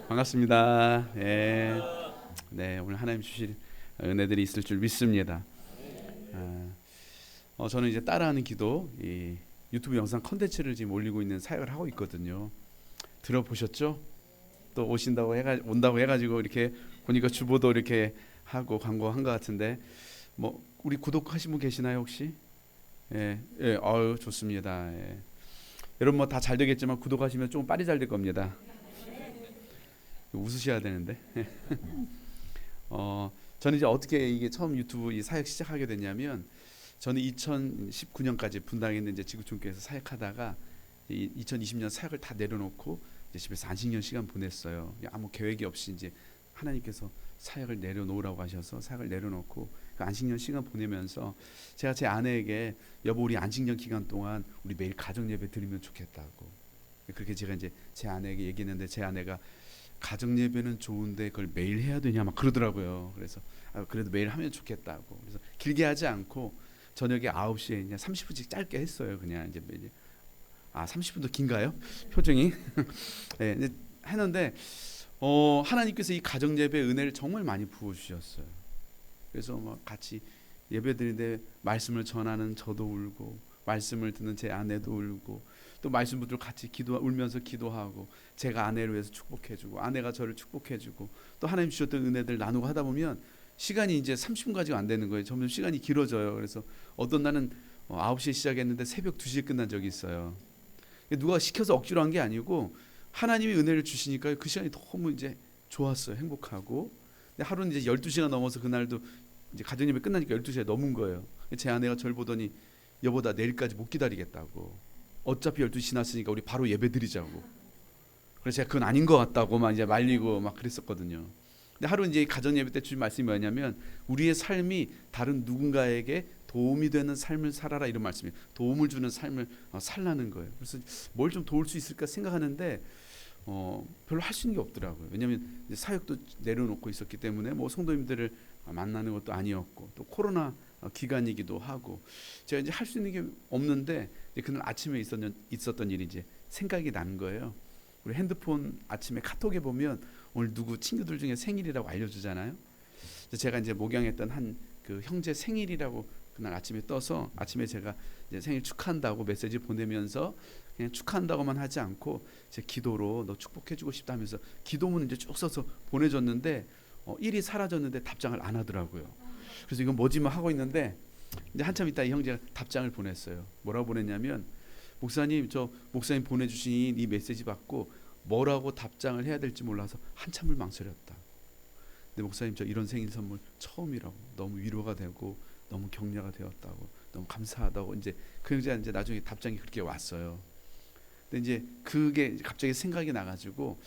반갑습니다. 네, 오늘 하나님 주실 은혜들이 있을 줄 믿습니다. 저는 이제 따라하는 기도 이 유튜브 영상 컨텐츠를 지금 올리고 있는 사역을 하고 있거든요. 들어보셨죠? 또 온다고 해가지고 이렇게 보니까 주보도 이렇게 하고 광고한 것 같은데 뭐 우리 구독하신 분 계시나요 혹시? 아유 좋습니다. 여러분 뭐 다 잘 되겠지만 구독하시면 좀 빨리 잘 될 겁니다. 웃으셔야 되는데. 저는 이제 어떻게 이게 처음 유튜브 이 사역 시작하게 됐냐면 저는 2019년까지 분당에 있는 이제 지구촌교회에서 사역하다가 2020년 사역을 다 내려놓고 이제 집에서 안식년 시간 보냈어요. 아무 계획이 없이 이제 하나님께서 사역을 내려놓으라고 하셔서 사역을 내려놓고 그 안식년 시간 보내면서 제가 제 아내에게 여보 우리 안식년 기간 동안 우리 매일 가정 예배 드리면 좋겠다고 그렇게 제가 이제 제 아내에게 얘기했는데 제 아내가 가정 예배는 좋은데 그걸 매일 해야 되냐 막 그러더라고요. 그래서 그래도 매일 하면 좋겠다고. 그래서 길게 하지 않고 저녁에 9시에 그냥 30분씩 짧게 했어요. 그냥 이제 30분도 긴가요? 표정이. 네, 이제 했는데 하나님께서 이 가정 예배 은혜를 정말 많이 부어 주셨어요. 그래서 막 같이 예배 드리는데 말씀을 전하는 저도 울고 말씀을 듣는 제 아내도 울고 또 말씀 분들 같이 울면서 기도하고 제가 아내를 위해서 축복해주고 아내가 저를 축복해주고 또 하나님 주셨던 은혜들 나누고 하다 보면 시간이 이제 30분까지가 안 되는 거예요. 점점 시간이 길어져요. 그래서 어떤 날은 9시에 시작했는데 새벽 2시에 끝난 적이 있어요. 누가 시켜서 억지로 한 게 아니고 하나님이 은혜를 주시니까 그 시간이 너무 이제 좋았어요. 행복하고. 근데 하루는 이제 12시가 넘어서 그날도 이제 가정예배 끝나니까 12시가 넘은 거예요. 제 아내가 저를 보더니 여보 나 내일까지 못 기다리겠다고. 어차피 12시 지났으니까 우리 바로 예배 드리자고. 그래서 제가 그건 아닌 것 같다고 막 이제 말리고 막 그랬었거든요. 근데 하루 이제 가정 예배 때 주신 말씀이 뭐냐면 우리의 삶이 다른 누군가에게 도움이 되는 삶을 살아라 이런 말씀이에요. 도움을 주는 삶을 살라는 거예요. 그래서 뭘 좀 도울 수 있을까 생각하는데 별로 할 수 있는 게 없더라고요. 왜냐하면 이제 사역도 내려놓고 있었기 때문에 뭐 성도님들을 만나는 것도 아니었고 또 코로나 기간이기도 하고 제가 이제 할 수 있는 게 없는데 그날 아침에 있었던 일이 이제 생각이 난 거예요. 우리 핸드폰 아침에 카톡에 보면 오늘 누구 친구들 중에 생일이라고 알려주잖아요. 제가 이제 목양했던 한 그 형제 생일이라고 그날 아침에 떠서 아침에 제가 이제 생일 축하한다고 메시지 보내면서 그냥 축하한다고만 하지 않고 제 기도로 너 축복해주고 싶다면서 기도문 이제 쭉 써서 보내줬는데 일이 사라졌는데 답장을 안 하더라고요. 그래서 이건 뭐지만 하고 있는데 이제 한참 있다 이 형제가 답장을 보냈어요. 뭐라고 보냈냐면 목사님 저 목사님 보내주신 이 메시지 받고 뭐라고 답장을 해야 될지 몰라서 한참을 망설였다. 근데 목사님 저 이런 생일 선물 처음이라고 너무 위로가 되고 너무 격려가 되었다고 너무 감사하다고 이제 그 형제가 이제 나중에 답장이 그렇게 왔어요. 근데 이제 그게 갑자기 생각이 나가지고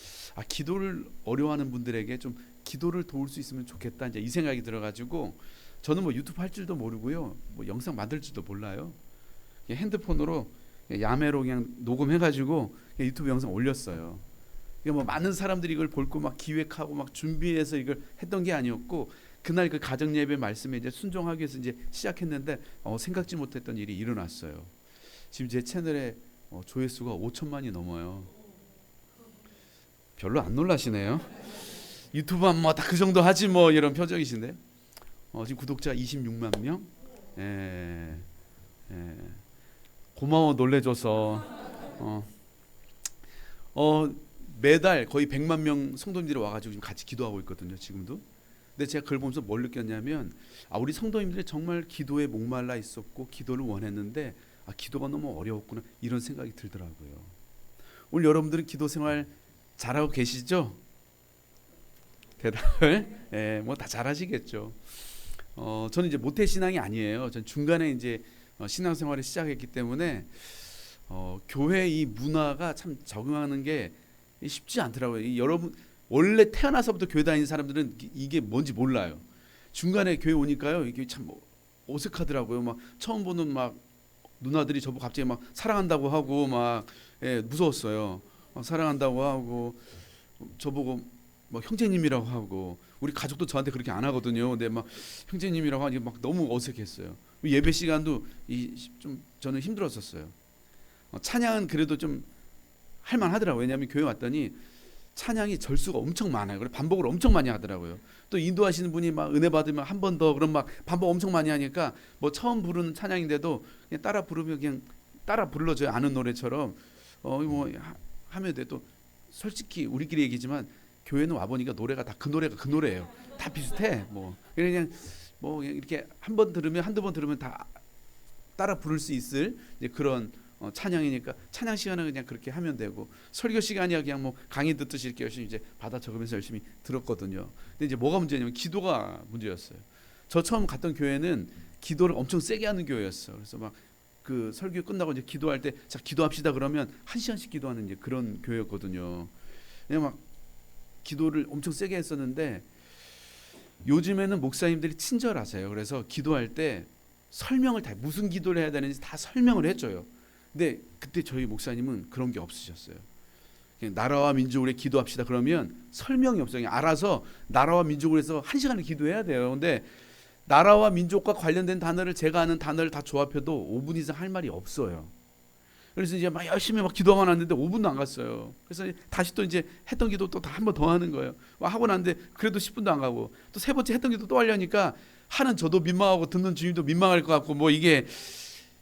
기도를 어려워하는 분들에게 좀 기도를 도울 수 있으면 좋겠다 이제 이 생각이 들어가지고 저는 뭐 유튜브 할 줄도 모르고요 뭐 영상 만들 줄도 몰라요. 그냥 핸드폰으로 야매로 그냥 녹음해가지고 그냥 유튜브 영상 올렸어요. 그러니까 뭐 많은 사람들이 이걸 볼 거 막 기획하고 막 준비해서 이걸 했던 게 아니었고 그날 그 가정 예배 말씀에 이제 순종하기 위해서 이제 시작했는데 생각지 못했던 일이 일어났어요. 지금 제 채널에 조회수가 5천만이 넘어요. 별로 안 놀라시네요. 유튜브 하면 뭐 다 그 정도 하지 뭐 이런 표정이신데 지금 구독자 26만 명. 고마워 놀래줘서 매달 거의 100만 명 성도님들이 와가지고 지금 같이 기도하고 있거든요. 지금도. 근데 제가 그걸 보면서 뭘 느꼈냐면 우리 성도님들이 정말 기도에 목말라 있었고 기도를 원했는데 기도가 너무 어려웠구나 이런 생각이 들더라고요. 오늘 여러분들은 기도 생활 잘하고 계시죠? 대답을 뭐 다 잘하시겠죠. 저는 이제 모태신앙이 아니에요. 전 중간에 이제 신앙생활을 시작했기 때문에 교회 이 문화가 참 적응하는 게 쉽지 않더라고요. 여러분 원래 태어나서부터 교회 다니는 사람들은 이게 뭔지 몰라요. 중간에 교회 오니까요 이게 참 어색하더라고요. 막 처음 보는 막 누나들이 저보고 갑자기 막 사랑한다고 하고 막 무서웠어요. 사랑한다고 하고 저보고 막 형제님이라고 하고 우리 가족도 저한테 그렇게 안 하거든요. 근데 막 형제님이라고 하니 막 너무 어색했어요. 예배 시간도 좀 저는 힘들었었어요. 찬양은 그래도 좀 할만하더라고요. 왜냐하면 교회 왔더니 찬양이 절수가 엄청 많아요. 그리고 반복을 엄청 많이 하더라고요. 또 인도하시는 분이 막 은혜 받으면 한 번 더 그럼 막 반복 엄청 많이 하니까 뭐 처음 부르는 찬양인데도 그냥 따라 부르면 그냥 따라 불러줘요. 아는 노래처럼 하면 돼. 또 솔직히 우리끼리 얘기지만 교회는 와 보니까 노래가 다 그 노래가 그 노래예요. 다 비슷해. 뭐 그냥 이렇게 한 번 들으면 한두 번 들으면 다 따라 부를 수 있을 이제 그런 찬양이니까 찬양 시간은 그냥 그렇게 하면 되고, 설교 시간이야 그냥 뭐 강의 듣듯이 이렇게 열심히 이제 받아 적으면서 열심히 들었거든요. 근데 이제 뭐가 문제냐면 기도가 문제였어요. 저 처음 갔던 교회는 기도를 엄청 세게 하는 교회였어. 그래서 막 그 설교 끝나고 이제 기도할 때 자 기도합시다 그러면 1시간씩 기도하는 이제 그런 교회였거든요. 그냥 막 기도를 엄청 세게 했었는데 요즘에는 목사님들이 친절하세요. 그래서 기도할 때 설명을 다 무슨 기도를 해야 되는지 다 설명을 해줘요. 근데 그때 저희 목사님은 그런 게 없으셨어요. 그냥 나라와 민족을 위해 기도합시다 그러면 설명이 없어요. 그냥 알아서 나라와 민족을 위해서 1시간을 기도해야 돼요. 근데 나라와 민족과 관련된 단어를 제가 아는 단어를 다 조합해도 5분 이상 할 말이 없어요. 그래서 이제 막 열심히 막 기도하고 났는데 5분도 안 갔어요. 그래서 다시 또 이제 했던 기도 또 한 번 더 하는 거예요. 하고 났는데 그래도 10분도 안 가고 또 세 번째 했던 기도 또 하려니까 하는 저도 민망하고 듣는 주님도 민망할 것 같고 뭐 이게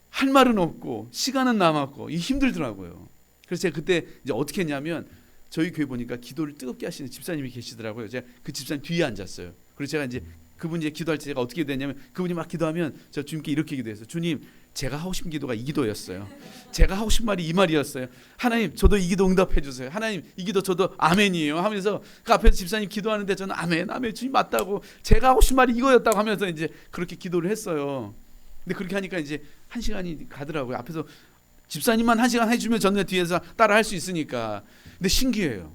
할 말은 없고 시간은 남았고 이 힘들더라고요. 그래서 제가 그때 이제 어떻게 했냐면 저희 교회 보니까 기도를 뜨겁게 하시는 집사님이 계시더라고요. 제가 그 집사님 뒤에 앉았어요. 그래서 제가 이제 그분이 이제 기도할 때 제가 어떻게 되냐면 그분이 막 기도하면 저 주님께 이렇게 기도했어요. 주님, 제가 하고 싶은 기도가 이 기도였어요. 제가 하고 싶은 말이 이 말이었어요. 하나님, 저도 이 기도 응답해 주세요. 하나님, 이 기도 저도 아멘이에요 하면서 그 앞에서 집사님 기도하는데 저는 아멘, 아멘, 주님 맞다고, 제가 하고 싶은 말이 이거였다고 하면서 이제 그렇게 기도를 했어요. 근데 그렇게 하니까 이제 1시간이 가더라고요. 앞에서 집사님만 1시간 해주면 저는 뒤에서 따라 할 수 있으니까. 근데 신기해요.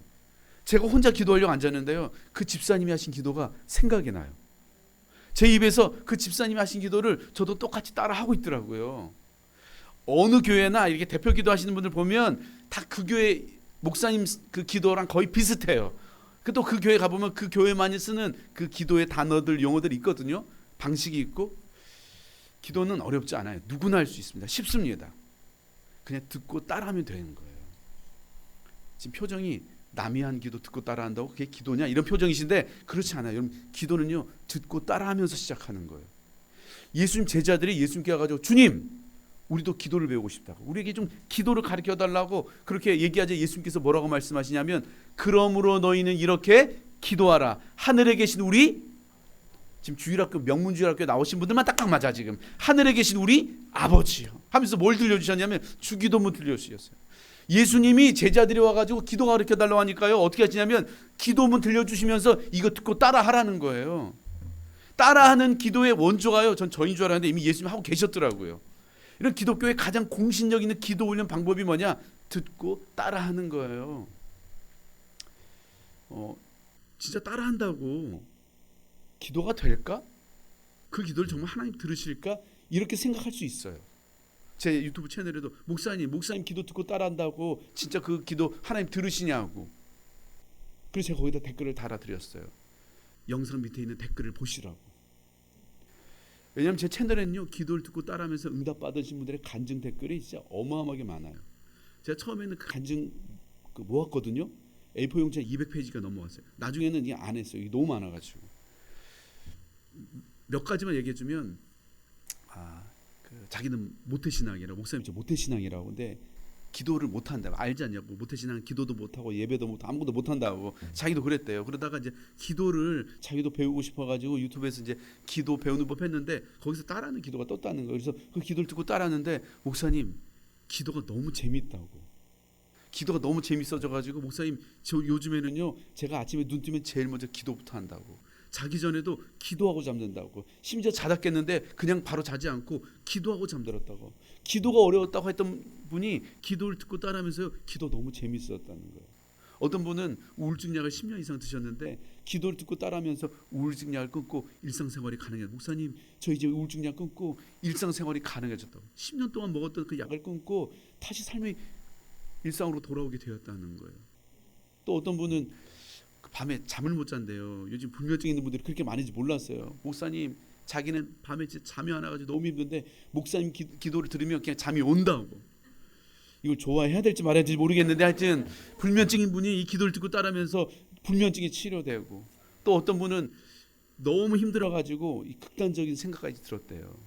제가 혼자 기도하려고 앉았는데요, 그 집사님이 하신 기도가 생각이 나요. 제 입에서 그 집사님이 하신 기도를 저도 똑같이 따라 하고 있더라고요. 어느 교회나 이렇게 대표 기도하시는 분들 보면 다 그 교회 목사님 그 기도랑 거의 비슷해요. 또 그 교회 가보면 그 교회만이 쓰는 그 기도의 단어들, 용어들이 있거든요. 방식이 있고. 기도는 어렵지 않아요. 누구나 할 수 있습니다. 쉽습니다. 그냥 듣고 따라하면 되는 거예요. 지금 표정이 남이 한 기도 듣고 따라한다고 그게 기도냐 이런 표정이신데 그렇지 않아요. 여러분, 기도는요 듣고 따라하면서 시작하는 거예요. 예수님 제자들이 예수님께 와가지고 주님, 우리도 기도를 배우고 싶다고, 우리에게 좀 기도를 가르쳐 달라고 그렇게 얘기하자 예수님께서 뭐라고 말씀하시냐면 그러므로 너희는 이렇게 기도하라. 하늘에 계신 우리, 지금 주일학교 명문주일학교 나오신 분들만 딱딱 맞아. 지금 하늘에 계신 우리 아버지요 하면서 뭘 들려주셨냐면 주기도문 들려주셨어요. 예수님이 제자들이 와가지고 기도 가르쳐 달라고 하니까요 어떻게 하시냐면 기도문 들려주시면서 이거 듣고 따라하라는 거예요. 따라하는 기도의 원조가요, 전 저인 줄 알았는데 이미 예수님 하고 계셨더라고요. 이런 기독교의 가장 공신력 있는 기도 훈련 방법이 뭐냐? 듣고 따라하는 거예요. 진짜 따라한다고 기도가 될까? 그 기도를 정말 하나님 들으실까? 이렇게 생각할 수 있어요. 제 유튜브 채널에도 목사님 기도 듣고 따라한다고 진짜 그 기도 하나님 들으시냐고. 그래서 제가 거기다 댓글을 달아드렸어요. 영상 밑에 있는 댓글을 보시라고. 왜냐하면 제 채널에는요 기도를 듣고 따라하면서 응답 받으신 분들의 간증 댓글이 진짜 어마어마하게 많아요. 제가 처음에는 그 간증 모았거든요. A4 용지에 200페이지가 넘어갔어요. 나중에는 이게 안 했어요. 이게 너무 많아가지고. 몇 가지만 얘기해주면 자기는 모태신앙이라고, 목사님 저 모태신앙이라고. 근데 기도를 못한다고. 알지 않냐고. 모태신앙은 기도도 못하고 예배도 못하고 아무것도 못한다고. 자기도 그랬대요. 그러다가 이제 기도를 자기도 배우고 싶어가지고 유튜브에서 이제 기도 배우는 법 했는데 거기서 따라하는 기도가 떴다는 거예요. 그래서 그 기도를 듣고 따라하는데 목사님 기도가 너무 재밌다고. 기도가 너무 재밌어져가지고 목사님 저 요즘에는요 제가 아침에 눈 뜨면 제일 먼저 기도부터 한다고. 자기 전에도 기도하고 잠든다고. 심지어 자다 깼는데 그냥 바로 자지 않고 기도하고 잠들었다고. 기도가 어려웠다고 했던 분이 기도를 듣고 따라하면서 기도 너무 재밌었다는 거예요. 어떤 분은 우울증 약을 10년 이상 드셨는데 기도를 듣고 따라하면서 우울증 약을 끊고 일상생활이 가능해요. 목사님 저 이제 우울증 약 끊고 일상생활이 가능해졌다고. 10년 동안 먹었던 그 약을 끊고 다시 삶이 일상으로 돌아오게 되었다는 거예요. 또 어떤 분은 밤에 잠을 못 잔대요. 요즘 불면증 있는 분들이 그렇게 많은지 몰랐어요. 목사님 자기는 밤에 잠이 안 와가지고 너무 힘든데 목사님 기도를 들으면 그냥 잠이 온다고. 이걸 좋아해야 될지 말아야 될지 모르겠는데 하여튼 불면증인 분이 이 기도를 듣고 따르면서 불면증이 치료되고, 또 어떤 분은 너무 힘들어가지고 이 극단적인 생각까지 들었대요.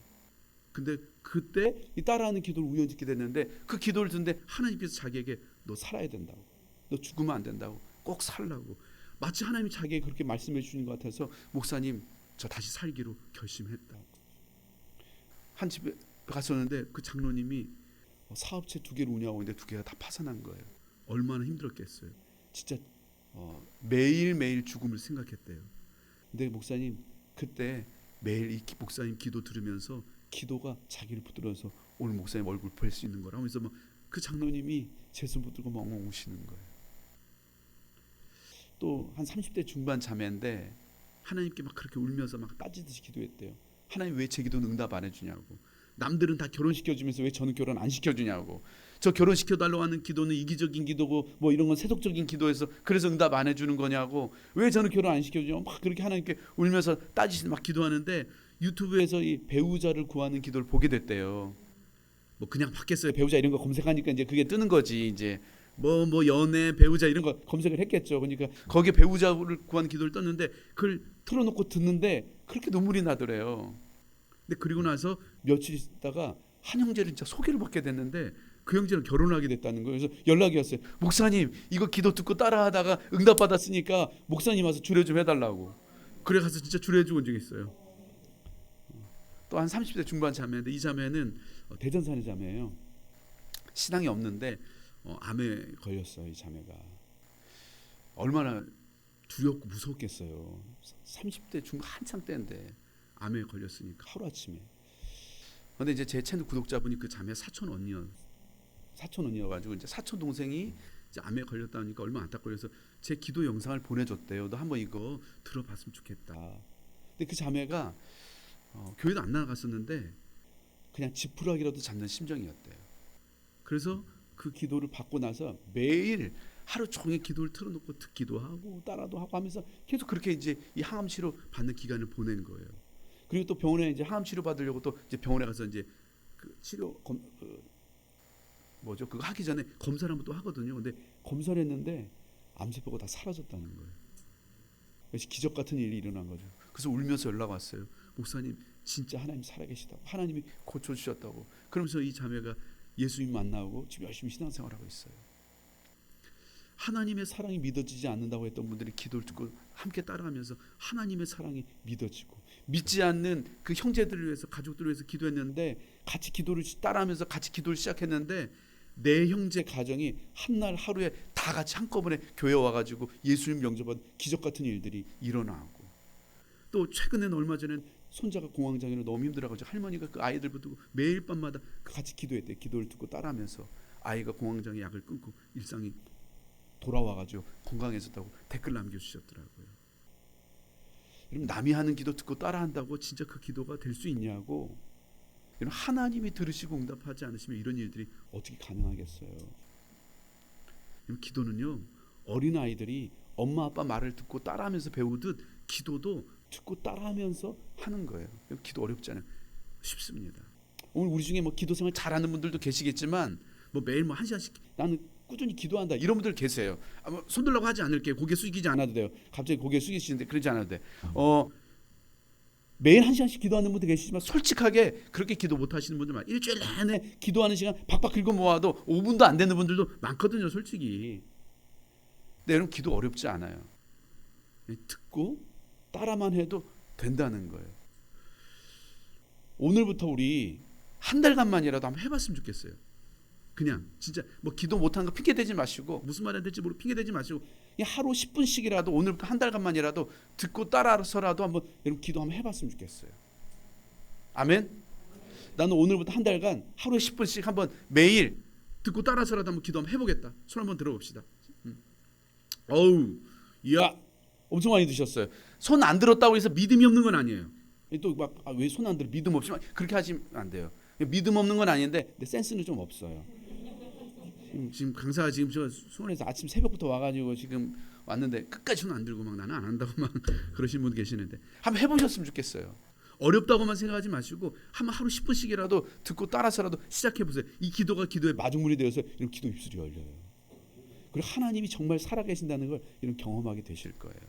근데 그때 이 따라하는 기도를 우연히 듣게 됐는데, 그 기도를 듣는데 하나님께서 자기에게 너 살아야 된다고, 너 죽으면 안 된다고, 꼭 살라고, 마치 하나님이 자기에게 그렇게 말씀해 주시는 것 같아서 목사님 저 다시 살기로 결심했다고. 한 집에 갔었는데 그 장로님이 사업체 2개를 운영하고 있는데 2개가 다 파산한 거예요. 얼마나 힘들었겠어요. 진짜 매일매일 죽음을 생각했대요. 근데 목사님 그때 매일 이 목사님 기도 들으면서 기도가 자기를 붙들어서 오늘 목사님 얼굴 볼 수 있는 거라 하면서 막 그 장로님이 제 손 붙들고 막 엉엉 우시는 거예요. 또 한 30대 중반 자매인데 하나님께 막 그렇게 울면서 막 따지듯이 기도했대요. 하나님 왜 제 기도는 응답 안 해주냐고, 남들은 다 결혼시켜주면서 왜 저는 결혼 안 시켜주냐고, 저 결혼시켜달라고 하는 기도는 이기적인 기도고 뭐 이런 건 세속적인 기도에서 그래서 응답 안 해주는 거냐고, 왜 저는 결혼 안 시켜주냐고 막 그렇게 하나님께 울면서 따지시 막 기도하는데, 유튜브에서 이 배우자를 구하는 기도를 보게 됐대요. 뭐 그냥 받겠어요 배우자 이런 거 검색하니까 이제 그게 뜨는 거지. 이제 뭐 연애 배우자 이런 거 검색을 했겠죠. 그러니까 거기에 배우자를 구하는 기도를 떴는데 그걸 틀어놓고 듣는데 그렇게 눈물이 나더래요. 근데 그리고 나서 며칠 있다가 한 형제를 진짜 소개를 받게 됐는데 그 형제랑 결혼하게 됐다는 거예요. 그래서 연락이 왔어요. 목사님 이거 기도 듣고 따라하다가 응답 받았으니까 목사님 와서 주례 좀 해달라고. 그래 가서 진짜 주례 해주고 온 적이 있어요. 또 한 30대 중반 자매인데 이 자매는 대전 사는 자매예요. 신앙이 없는데 암에 걸렸어요. 이 자매가 얼마나 두렵고 무섭겠어요. 30대 중반 한창 때인데 암에 걸렸으니까 하루아침에. 근데 이제 제 채널 구독자분이 그 자매 사촌 언니여가지고 이제 사촌 동생이 이제 암에 걸렸다니까 얼마나 안타까워서 제 기도 영상을 보내줬대요. 너 한번 이거 들어봤으면 좋겠다. 근데 그 자매가 교회도 안 나갔었는데 그냥 지푸라기라도 잡는 심정이었대요. 그래서 그 기도를 받고 나서 매일 하루 종일 기도를 틀어놓고 듣기도 하고 따라도 하고 하면서 계속 그렇게 이제 이 항암 치료 받는 기간을 보낸 거예요. 그리고 또 병원에 이제 항암 치료 받으려고 또 이제 병원에 가서 이제 그 치료 그거 하기 전에 검사를 한번 또 하거든요. 근데 검사를 했는데 암세포가 다 사라졌다는 거예요. 그래서 기적 같은 일이 일어난 거죠. 그래서 울면서 연락 왔어요. 목사님 진짜 하나님 살아계시다고, 하나님이 고쳐주셨다고. 그러면서 이 자매가 예수님 만나고 지금 열심히 신앙생활하고 있어요. 하나님의 사랑이 믿어지지 않는다고 했던 분들이 기도를 듣고 함께 따라하면서 하나님의 사랑이 믿어지고, 믿지 않는 그 형제들을 위해서 가족들을 위해서 기도했는데 같이 기도를 따라하면서 같이 기도를 시작했는데 내 형제 가정이 한날 하루에 다 같이 한꺼번에 교회 와가지고 예수님 영접한 기적 같은 일들이 일어나고, 또 최근에는 얼마 전에 손자가 공황장애로 너무 힘들어가지고 할머니가 그 아이들 붙들고 매일 밤마다 같이 기도했대. 기도를 듣고 따라하면서 아이가 공황장애 약을 끊고 일상이 돌아와가지고 건강해졌다고 댓글 남겨주셨더라고요. 여러분 남이 하는 기도 듣고 따라한다고 진짜 그 기도가 될 수 있냐고. 여러분 하나님이 들으시고 응답하지 않으시면 이런 일들이 어떻게 가능하겠어요. 여러분 기도는요 어린아이들이 엄마 아빠 말을 듣고 따라하면서 배우듯 기도도 듣고 따라하면서 하는 거예요. 기도 어렵지 않아요. 쉽습니다. 오늘 우리 중에 뭐 기도 생활 잘하는 분들도 계시겠지만 뭐 매일 뭐 1시간씩 나는 꾸준히 기도한다 이런 분들 계세요. 뭐 손들라고 하지 않을게요. 고개 숙이지 않아도 돼요. 갑자기 고개 숙이시는데 그러지 않아도 돼. 매일 1시간씩 기도하는 분들 계시지만 솔직하게 그렇게 기도 못 하시는 분들 많아요. 일주일 내내 기도하는 시간 박박 긁어 모아도 5분도 안 되는 분들도 많거든요. 솔직히. 근데 여러분 기도 어렵지 않아요. 듣고 따라만 해도 된다는 거예요. 오늘부터 우리 한 달간만이라도 한번 해봤으면 좋겠어요. 그냥 진짜 뭐 기도 못하는 거 핑계 대지 마시고, 무슨 말해야 될지 모르고 핑계 대지 마시고 그냥 하루 10분씩이라도 오늘부터 한 달간만이라도 듣고 따라서라도 한번 여러분 기도 한번 해봤으면 좋겠어요. 아멘. 나는 오늘부터 한 달간 하루에 10분씩 한번 매일 듣고 따라서라도 한번 기도 한번 해보겠다. 손 한번 들어봅시다. 어우, 이야, 엄청 많이 드셨어요. 손 안 들었다고 해서 믿음이 없는 건 아니에요. 또 막 왜 손 안 들어? 믿음 없지만 그렇게 하시면 안 돼요. 믿음 없는 건 아닌데 근데 센스는 좀 없어요. 지금 강사가 지금 저 수원에서 아침 새벽부터 와가지고 지금 왔는데 끝까지 손 안 들고 막 나는 안 한다고 막 그러신 분 계시는데 한번 해보셨으면 좋겠어요. 어렵다고만 생각하지 마시고 한번 하루 10분씩이라도 듣고 따라서라도 시작해 보세요. 이 기도가 기도의 마중물이 되어서 이런 기도 입술이 열려요. 그리고 하나님이 정말 살아계신다는 걸 이런 경험하게 되실 거예요.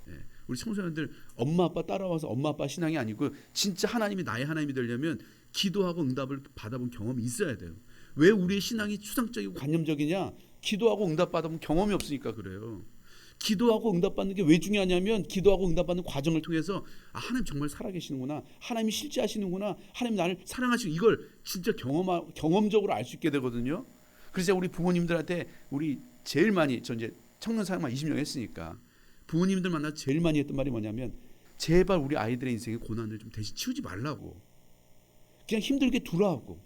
예, 우리 청소년들 엄마 아빠 따라와서 엄마 아빠 신앙이 아니고 진짜 하나님이 나의 하나님이 되려면 기도하고 응답을 받아본 경험이 있어야 돼요. 왜 우리의 신앙이 추상적이고 관념적이냐? 기도하고 응답 받아본 경험이 없으니까 그래요. 기도하고 응답받는 게 왜 중요하냐면 기도하고 응답받는 과정을 통해서 하나님 정말 살아계시는구나, 하나님이 실제하시는구나, 하나님 나를 사랑하시는 이걸 진짜 경험적으로 알 수 있게 되거든요. 그래서 우리 부모님들한테 우리 제일 많이, 저 이제 청년 사역만 20년 했으니까 부모님들 만나 제일 많이 했던 말이 뭐냐면 제발 우리 아이들의 인생의 고난을 좀 대신 치우지 말라고, 그냥 힘들게 두라고.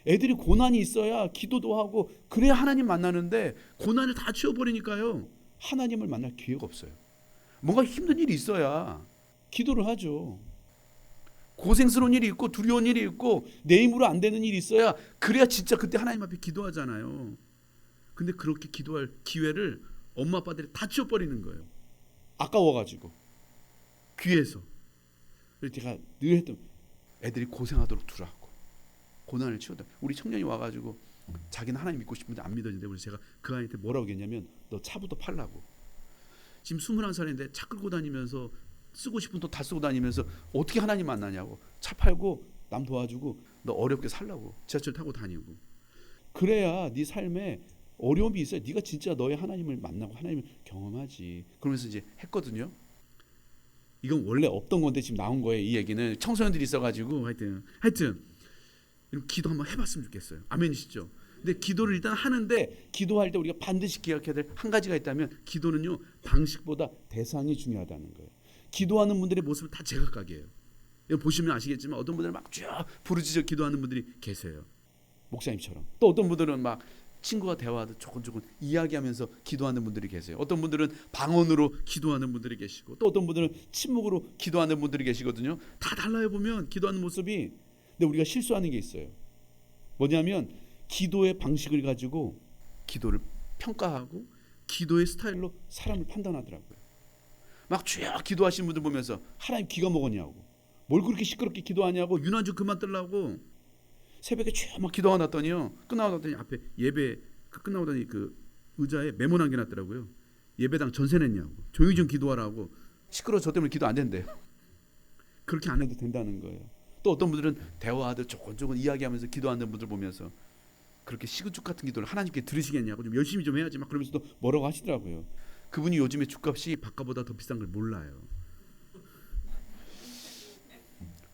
애들이 고난이 있어야 기도도 하고 그래야 하나님 만나는데 고난을 다 치워버리니까요 하나님을 만날 기회가 없어요. 뭔가 힘든 일이 있어야 기도를 하죠. 고생스러운 일이 있고 두려운 일이 있고 내 힘으로 안 되는 일이 있어야 그래야 진짜 그때 하나님 앞에 기도하잖아요. 근데 그렇게 기도할 기회를 엄마 아빠들이 다 치워버리는 거예요. 아까워가지고 귀에서. 그래서 제가 늘 했던 애들이 고생하도록 두라고, 고난을 치워다. 우리 청년이 와가지고 자기는 하나님 믿고 싶은데 안 믿어진대. 그래서 제가 그 아이한테 뭐라고 했냐면 너 차부터 팔라고. 지금 21살인데 차 끌고 다니면서 쓰고 싶은 돈 다 쓰고 다니면서 어떻게 하나님 만나냐고. 차 팔고 남 도와주고 너 어렵게 살라고. 지하철 타고 다니고. 그래야 네 삶에 어려움이 있어야 네가 진짜 너의 하나님을 만나고 하나님을 경험하지. 그러면서 이제 했거든요. 이건 원래 없던 건데 지금 나온 거예요. 이 얘기는 청소년들이 있어가지고 하여튼 기도 한번 해봤으면 좋겠어요. 아멘이시죠? 근데 기도를 일단 하는데 기도할 때 우리가 반드시 기억해야 될 한 가지가 있다면 기도는요 방식보다 대상이 중요하다는 거예요. 기도하는 분들의 모습은 다 제각각이에요. 보시면 아시겠지만 어떤 분들은 막 쭉 부르짖어 기도하는 분들이 계세요. 목사님처럼. 또 어떤 분들은 막 친구와 대화하듯 조곤조곤 이야기하면서 기도하는 분들이 계세요. 어떤 분들은 방언으로 기도하는 분들이 계시고 또 어떤 분들은 침묵으로 기도하는 분들이 계시거든요. 다 달라요 보면 기도하는 모습이. 근데 우리가 실수하는 게 있어요. 뭐냐면 기도의 방식을 가지고 기도를 평가하고 기도의 스타일로 사람을 판단하더라고요. 막 쭉 기도하시는 분들 보면서 하나님 기가 먹었냐고, 뭘 그렇게 시끄럽게 기도하냐고, 유난히 그만 뜨려고 새벽에 쭉 막 기도가 났더니요 끝나고 났더니 앞에 예배 끝나고 나니 그 의자에 메모 남겨놨더라고요. 예배당 전세 냈냐고, 조용히 좀 기도하라고. 시끄러워 저 때문에 기도 안 된대요. 그렇게 안 해도 된다는 거예요. 또 어떤 분들은 대화하듯 조곤조곤 이야기하면서 기도하는 분들 보면서 그렇게 시그죽 같은 기도를 하나님께 들으시겠냐고, 좀 열심히 좀 해야지 막 그러면서 또 뭐라고 하시더라고요. 그분이 요즘에 주값이 바깥보다 더 비싼 걸 몰라요.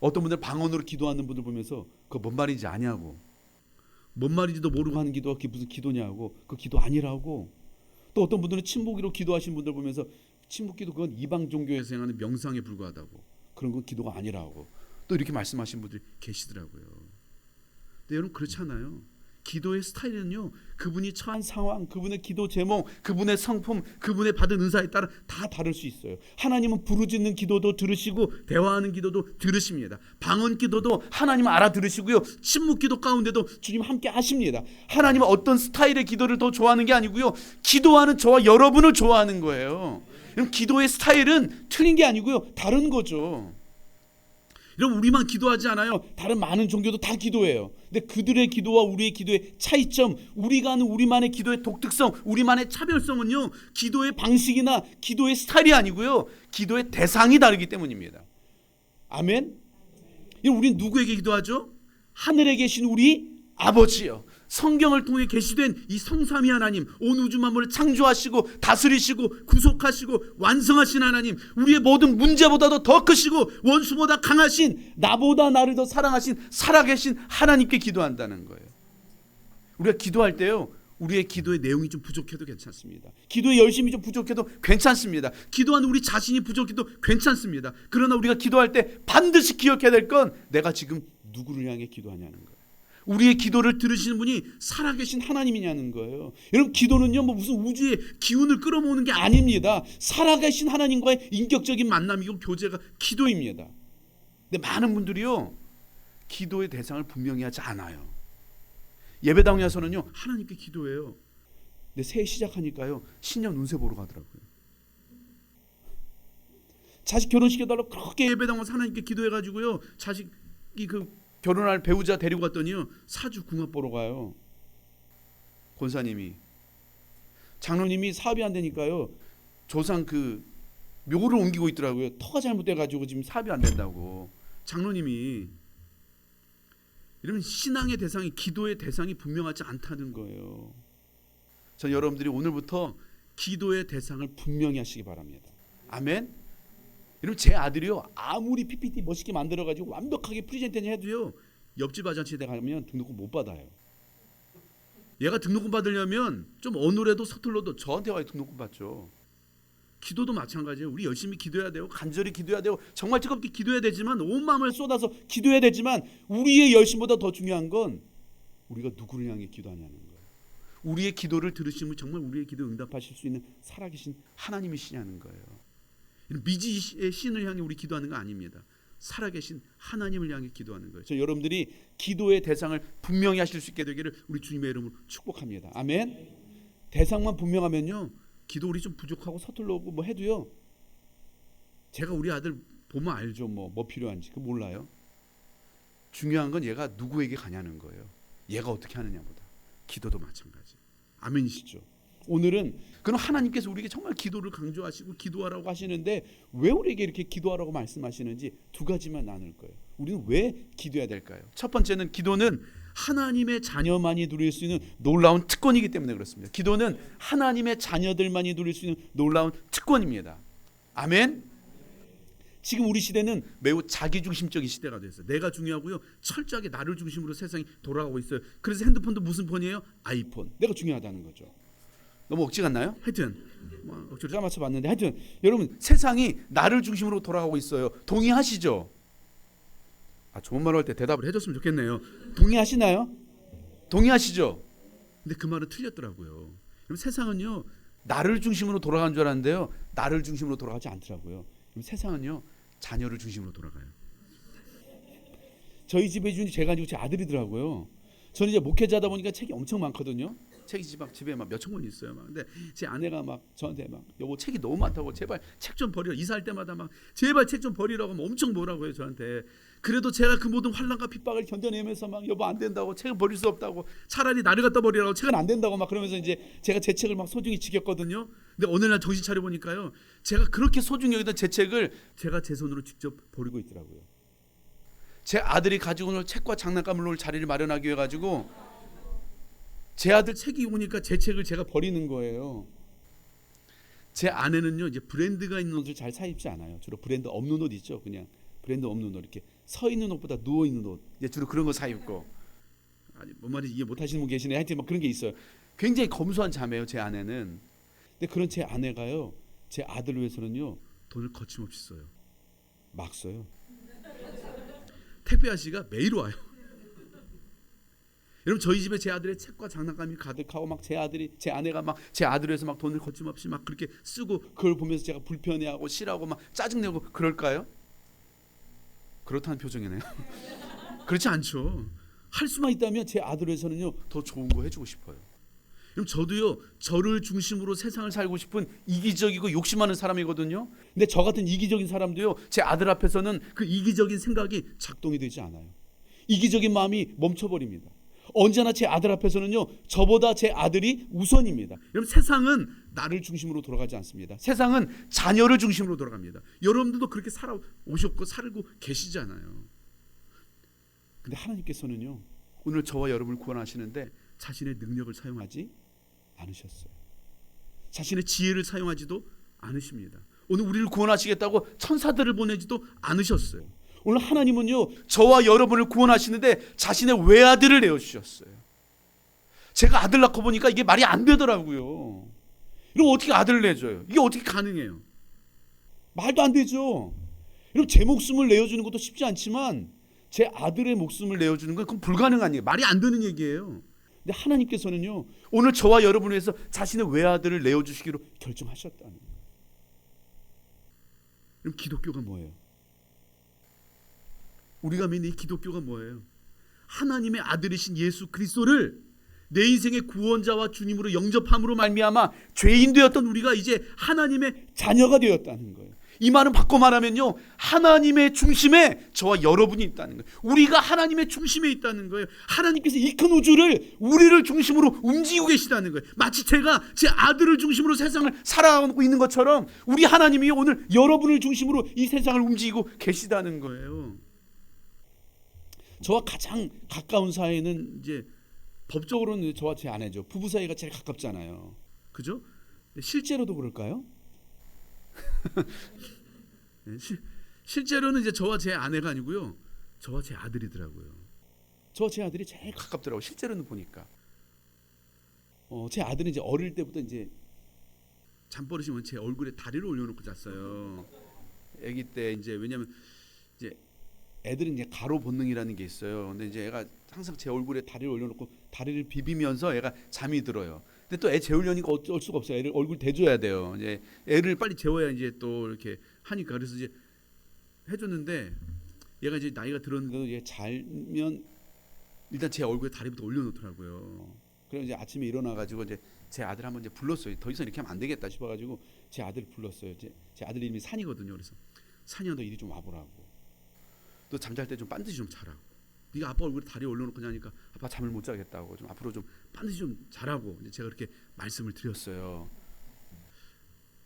어떤 분들 방언으로 기도하는 분들 보면서 그거 뭔 말인지 아냐고, 뭔 말인지도 모르고 하는 기도가 그게 무슨 기도냐고, 그 기도 아니라고. 또 어떤 분들은 침묵기로 기도하시는 분들 보면서 침묵기도 그건 이방 종교에서 행하는 명상에 불과하다고, 그런 건 기도가 아니라고 또 이렇게 말씀하시는 분들이 계시더라고요. 근데 여러분 그렇지 않아요. 기도의 스타일은요 그분이 처한 상황, 그분의 기도 제목, 그분의 성품, 그분의 받은 은사에 따라 다 다를 수 있어요. 하나님은 부르짖는 기도도 들으시고 대화하는 기도도 들으십니다. 방언 기도도 하나님 알아들으시고요, 침묵 기도 가운데도 주님 함께 하십니다. 하나님은 어떤 스타일의 기도를 더 좋아하는 게 아니고요, 기도하는 저와 여러분을 좋아하는 거예요. 그럼 기도의 스타일은 틀린 게 아니고요 다른 거죠. 여러분 우리만 기도하지 않아요. 다른 많은 종교도 다 기도해요. 근데 그들의 기도와 우리의 기도의 차이점, 우리가 하는 우리만의 기도의 독특성, 우리만의 차별성은요 기도의 방식이나 기도의 스타일이 아니고요 기도의 대상이 다르기 때문입니다. 아멘. 우리는 누구에게 기도하죠? 하늘에 계신 우리 아버지요, 성경을 통해 계시된 이 성삼위 하나님, 온 우주 만물을 창조하시고 다스리시고 구속하시고 완성하신 하나님, 우리의 모든 문제보다도 더 크시고 원수보다 강하신, 나보다 나를 더 사랑하신 살아계신 하나님께 기도한다는 거예요. 우리가 기도할 때요 우리의 기도의 내용이 좀 부족해도 괜찮습니다. 기도의 열심이 좀 부족해도 괜찮습니다. 기도하는 우리 자신이 부족해도 괜찮습니다. 그러나 우리가 기도할 때 반드시 기억해야 될 건 내가 지금 누구를 향해 기도하냐는 거예요. 우리의 기도를 들으시는 분이 살아계신 하나님이냐는 거예요. 여러분 기도는요 무슨 우주의 기운을 끌어모으는 게 아닙니다. 살아계신 하나님과의 인격적인 만남이고 교제가 기도입니다. 근데 많은 분들이요 기도의 대상을 분명히 하지 않아요. 예배당에 와서는요 하나님께 기도해요. 근데 새해 시작하니까요 신년 운세 보러 가더라고요. 자식 결혼시켜달라고 그렇게 예배당에서 하나님께 기도해가지고요, 자식이 그 결혼할 배우자 데리고 갔더니요, 사주 궁합 보러 가요. 권사님이, 장로님이 사업이 안 되니까요, 조상 그 묘를 옮기고 있더라고요. 터가 잘못돼가지고 지금 사업이 안 된다고. 장로님이. 이러면 신앙의 대상이, 기도의 대상이 분명하지 않다는 거예요. 전 여러분들이 오늘부터 기도의 대상을 분명히 하시기 바랍니다. 아멘. 여러분, 제 아들이요, 아무리 PPT 멋있게 만들어가지고 완벽하게 프리젠테이션 해도요, 옆집 아저씨에 가면 등록금 못 받아요. 얘가 등록금 받으려면 좀 어느래도 서툴러도 저한테 와야 등록금 받죠. 기도도 마찬가지예요. 우리 열심히 기도해야 돼요. 간절히 기도해야 돼요. 정말 뜨겁게 기도해야 되지만, 온 마음을 쏟아서 기도해야 되지만, 우리의 열심보다 더 중요한 건 우리가 누구를 향해 기도하냐는 거예요. 우리의 기도를 들으시면 정말 우리의 기도 응답하실 수 있는 살아계신 하나님이시냐는 거예요. 미지의 신을 향해 우리 기도하는 거 아닙니다. 살아계신 하나님을 향해 기도하는 거예요. 저 여러분들이 기도의 대상을 분명히 하실 수 있게 되기를 우리 주님의 이름으로 축복합니다. 아멘. 대상만 분명하면요, 기도 우리 좀 부족하고 서툴러고 뭐 해도요, 제가 우리 아들 보면 알죠. 뭐 필요한지. 그거 몰라요. 중요한 건 얘가 누구에게 가냐는 거예요. 얘가 어떻게 하느냐보다. 기도도 마찬가지. 아멘이시죠. 오늘은 그럼 하나님께서 우리에게 정말 기도를 강조하시고 기도하라고 하시는데, 왜 우리에게 이렇게 기도하라고 말씀하시는지 두 가지만 나눌 거예요. 우리는 왜 기도해야 될까요? 첫 번째는, 기도는 하나님의 자녀만이 누릴 수 있는 놀라운 특권이기 때문에 그렇습니다. 기도는 하나님의 자녀들만이 누릴 수 있는 놀라운 특권입니다. 아멘. 지금 우리 시대는 매우 자기중심적인 시대가 됐어요. 내가 중요하고요, 철저하게 나를 중심으로 세상이 돌아가고 있어요. 그래서 핸드폰도 무슨 폰이에요? 아이폰. 내가 중요하다는 거죠. 너무 억지 같나요? 하여튼 억지로 짜맞춰 봤는데, 하여튼 여러분, 세상이 나를 중심으로 돌아가고 있어요. 동의하시죠? 좋은 말 할 때 대답을 해줬으면 좋겠네요. 동의하시나요? 동의하시죠? 근데 그 말은 틀렸더라고요. 여러분, 세상은요, 나를 중심으로 돌아가는 줄 알았는데요, 나를 중심으로 돌아가지 않더라고요. 여러분, 세상은요, 자녀를 중심으로 돌아가요. 저희 집에 준 제가 아니고 제 아들이더라고요. 저는 이제 목회자다 보니까 책이 엄청 많거든요. 책이 집에 막 몇천 권 있어요. 근데 제 아내가 막 저한테 막, 여보 책이 너무 많다고 제발 책 좀 버려. 이사할 때마다 막 제발 책 좀 버리라고 하면 엄청 뭐라고 해요 저한테. 그래도 제가 그 모든 환난과 핍박을 견뎌내면서 막, 여보 안 된다고, 책을 버릴 수 없다고, 차라리 나를 갖다 버리라고, 책은 안 된다고 막 그러면서 이제 제가 제 책을 막 소중히 지켰거든요. 근데 어느 날 정신 차려 보니까요, 제가 그렇게 소중히 여기던 제 책을 제가 제 손으로 직접 버리고 있더라고요. 제 아들이 가지고 오는 책과 장난감을 놓을 자리를 마련하기 위해 가지고 제 아들 책이 오니까 제 책을 제가 버리는 거예요. 제 아내는요, 이제 브랜드가 있는 옷을 잘 사 입지 않아요. 주로 브랜드 없는 옷 있죠. 그냥 브랜드 없는 옷, 이렇게 서 있는 옷보다 누워 있는 옷, 이제 주로 그런 거 사 입고. 아니 뭔 말인지 이해 못 하시는 분 계시네. 하여튼 막 그런 게 있어요. 굉장히 검소한 자매예요, 제 아내는. 근데 그런 제 아내가요, 제 아들을 위해서는요, 돈을 거침없이 써요. 막 써요. 택배 아저씨가 매일 와요. 여러분, 저희 집에 제 아들의 책과 장난감이 가득하고, 막 제 아내가 막 제 아들을 위해서 막 돈을 거침없이 막 그렇게 쓰고, 그걸 보면서 제가 불편해하고 싫어하고 막 짜증내고 그럴까요? 그렇다는 표정이네요. 그렇지 않죠. 할 수만 있다면 제 아들을 위해서는요, 더 좋은 거 해주고 싶어요. 그럼 저도요, 저를 중심으로 세상을 살고 싶은 이기적이고 욕심 많은 사람이거든요. 근데 저 같은 이기적인 사람도요, 제 아들 앞에서는 그 이기적인 생각이 작동이 되지 않아요. 이기적인 마음이 멈춰버립니다. 언제나 제 아들 앞에서는요, 저보다 제 아들이 우선입니다. 여러분, 세상은 나를 중심으로 돌아가지 않습니다. 세상은 자녀를 중심으로 돌아갑니다. 여러분들도 그렇게 살아오셨고 살고 계시잖아요. 근데 하나님께서는요, 오늘 저와 여러분을 구원하시는데 자신의 능력을 사용하지 않으셨어요. 자신의 지혜를 사용하지도 않으십니다. 오늘 우리를 구원하시겠다고 천사들을 보내지도 않으셨어요. 오늘 하나님은요, 저와 여러분을 구원하시는데 자신의 외아들을 내어주셨어요. 제가 아들 낳고 보니까 이게 말이 안 되더라고요. 그럼 어떻게 아들을 내줘요? 이게 어떻게 가능해요? 말도 안 되죠. 여러분, 제 목숨을 내어주는 것도 쉽지 않지만 제 아들의 목숨을 내어주는 건 그건 불가능한 얘기예요. 말이 안 되는 얘기예요. 근데 하나님께서는요, 오늘 저와 여러분을 위해서 자신의 외아들을 내어주시기로 결정하셨다는 거예요. 그럼 기독교가 뭐예요? 우리가 믿는 이 기독교가 뭐예요? 하나님의 아들이신 예수 그리스도를 내 인생의 구원자와 주님으로 영접함으로 말미암아 죄인 되었던 우리가 이제 하나님의 자녀가 되었다는 거예요. 이 말은 바꿔 말하면요, 하나님의 중심에 저와 여러분이 있다는 거예요. 우리가 하나님의 중심에 있다는 거예요. 하나님께서 이 큰 우주를 우리를 중심으로 움직이고 계시다는 거예요. 마치 제가 제 아들을 중심으로 세상을 살아가고 있는 것처럼 우리 하나님이 오늘 여러분을 중심으로 이 세상을 움직이고 계시다는 거예요. 저와 가장 가까운 사이는 이제 법적으로는 저와 제 아내죠. 부부 사이가 제일 가깝잖아요. 그죠? 실제로도 그럴까요? 실제로는 이제 저와 제 아내가 아니고요, 저와 제 아들이더라고요. 저와 제 아들이 제일 가깝더라고요. 실제로는 보니까. 제 아들은 이제 어릴 때부터 이제 잠버릇이면 제 얼굴에 다리를 올려놓고 잤어요. 아기 때 이제 왜냐면 이제 애들은 이제 가로 본능이라는 게 있어요. 근데 이제 애가 항상 제 얼굴에 다리를 올려놓고 다리를 비비면서 애가 잠이 들어요. 근데 또 애 재우려니까 어쩔 수가 없어요. 애를 얼굴 대줘야 돼요. 이제 애를 빨리 재워야 이제 또 이렇게 하니까. 그래서 이제 해줬는데 얘가 이제 나이가 들었는데도 얘 잘면 일단 제 얼굴에 다리부터 올려놓더라고요. 그래서 이제 아침에 일어나가지고 이제 제 아들 한번 이제 불렀어요. 더 이상 이렇게 하면 안 되겠다 싶어가지고 제 아들을 불렀어요. 제 아들 이름이 산이거든요. 그래서 산이야, 너 이리 좀 와보라고. 너 잠잘 때 좀 반드시 좀 자라고. 네가 아빠 얼굴에 다리 올려놓고 자니까 아빠 잠을 못 자겠다고. 좀 앞으로 좀 반드시 좀 자라고. 이제 제가 그렇게 말씀을 드렸어요.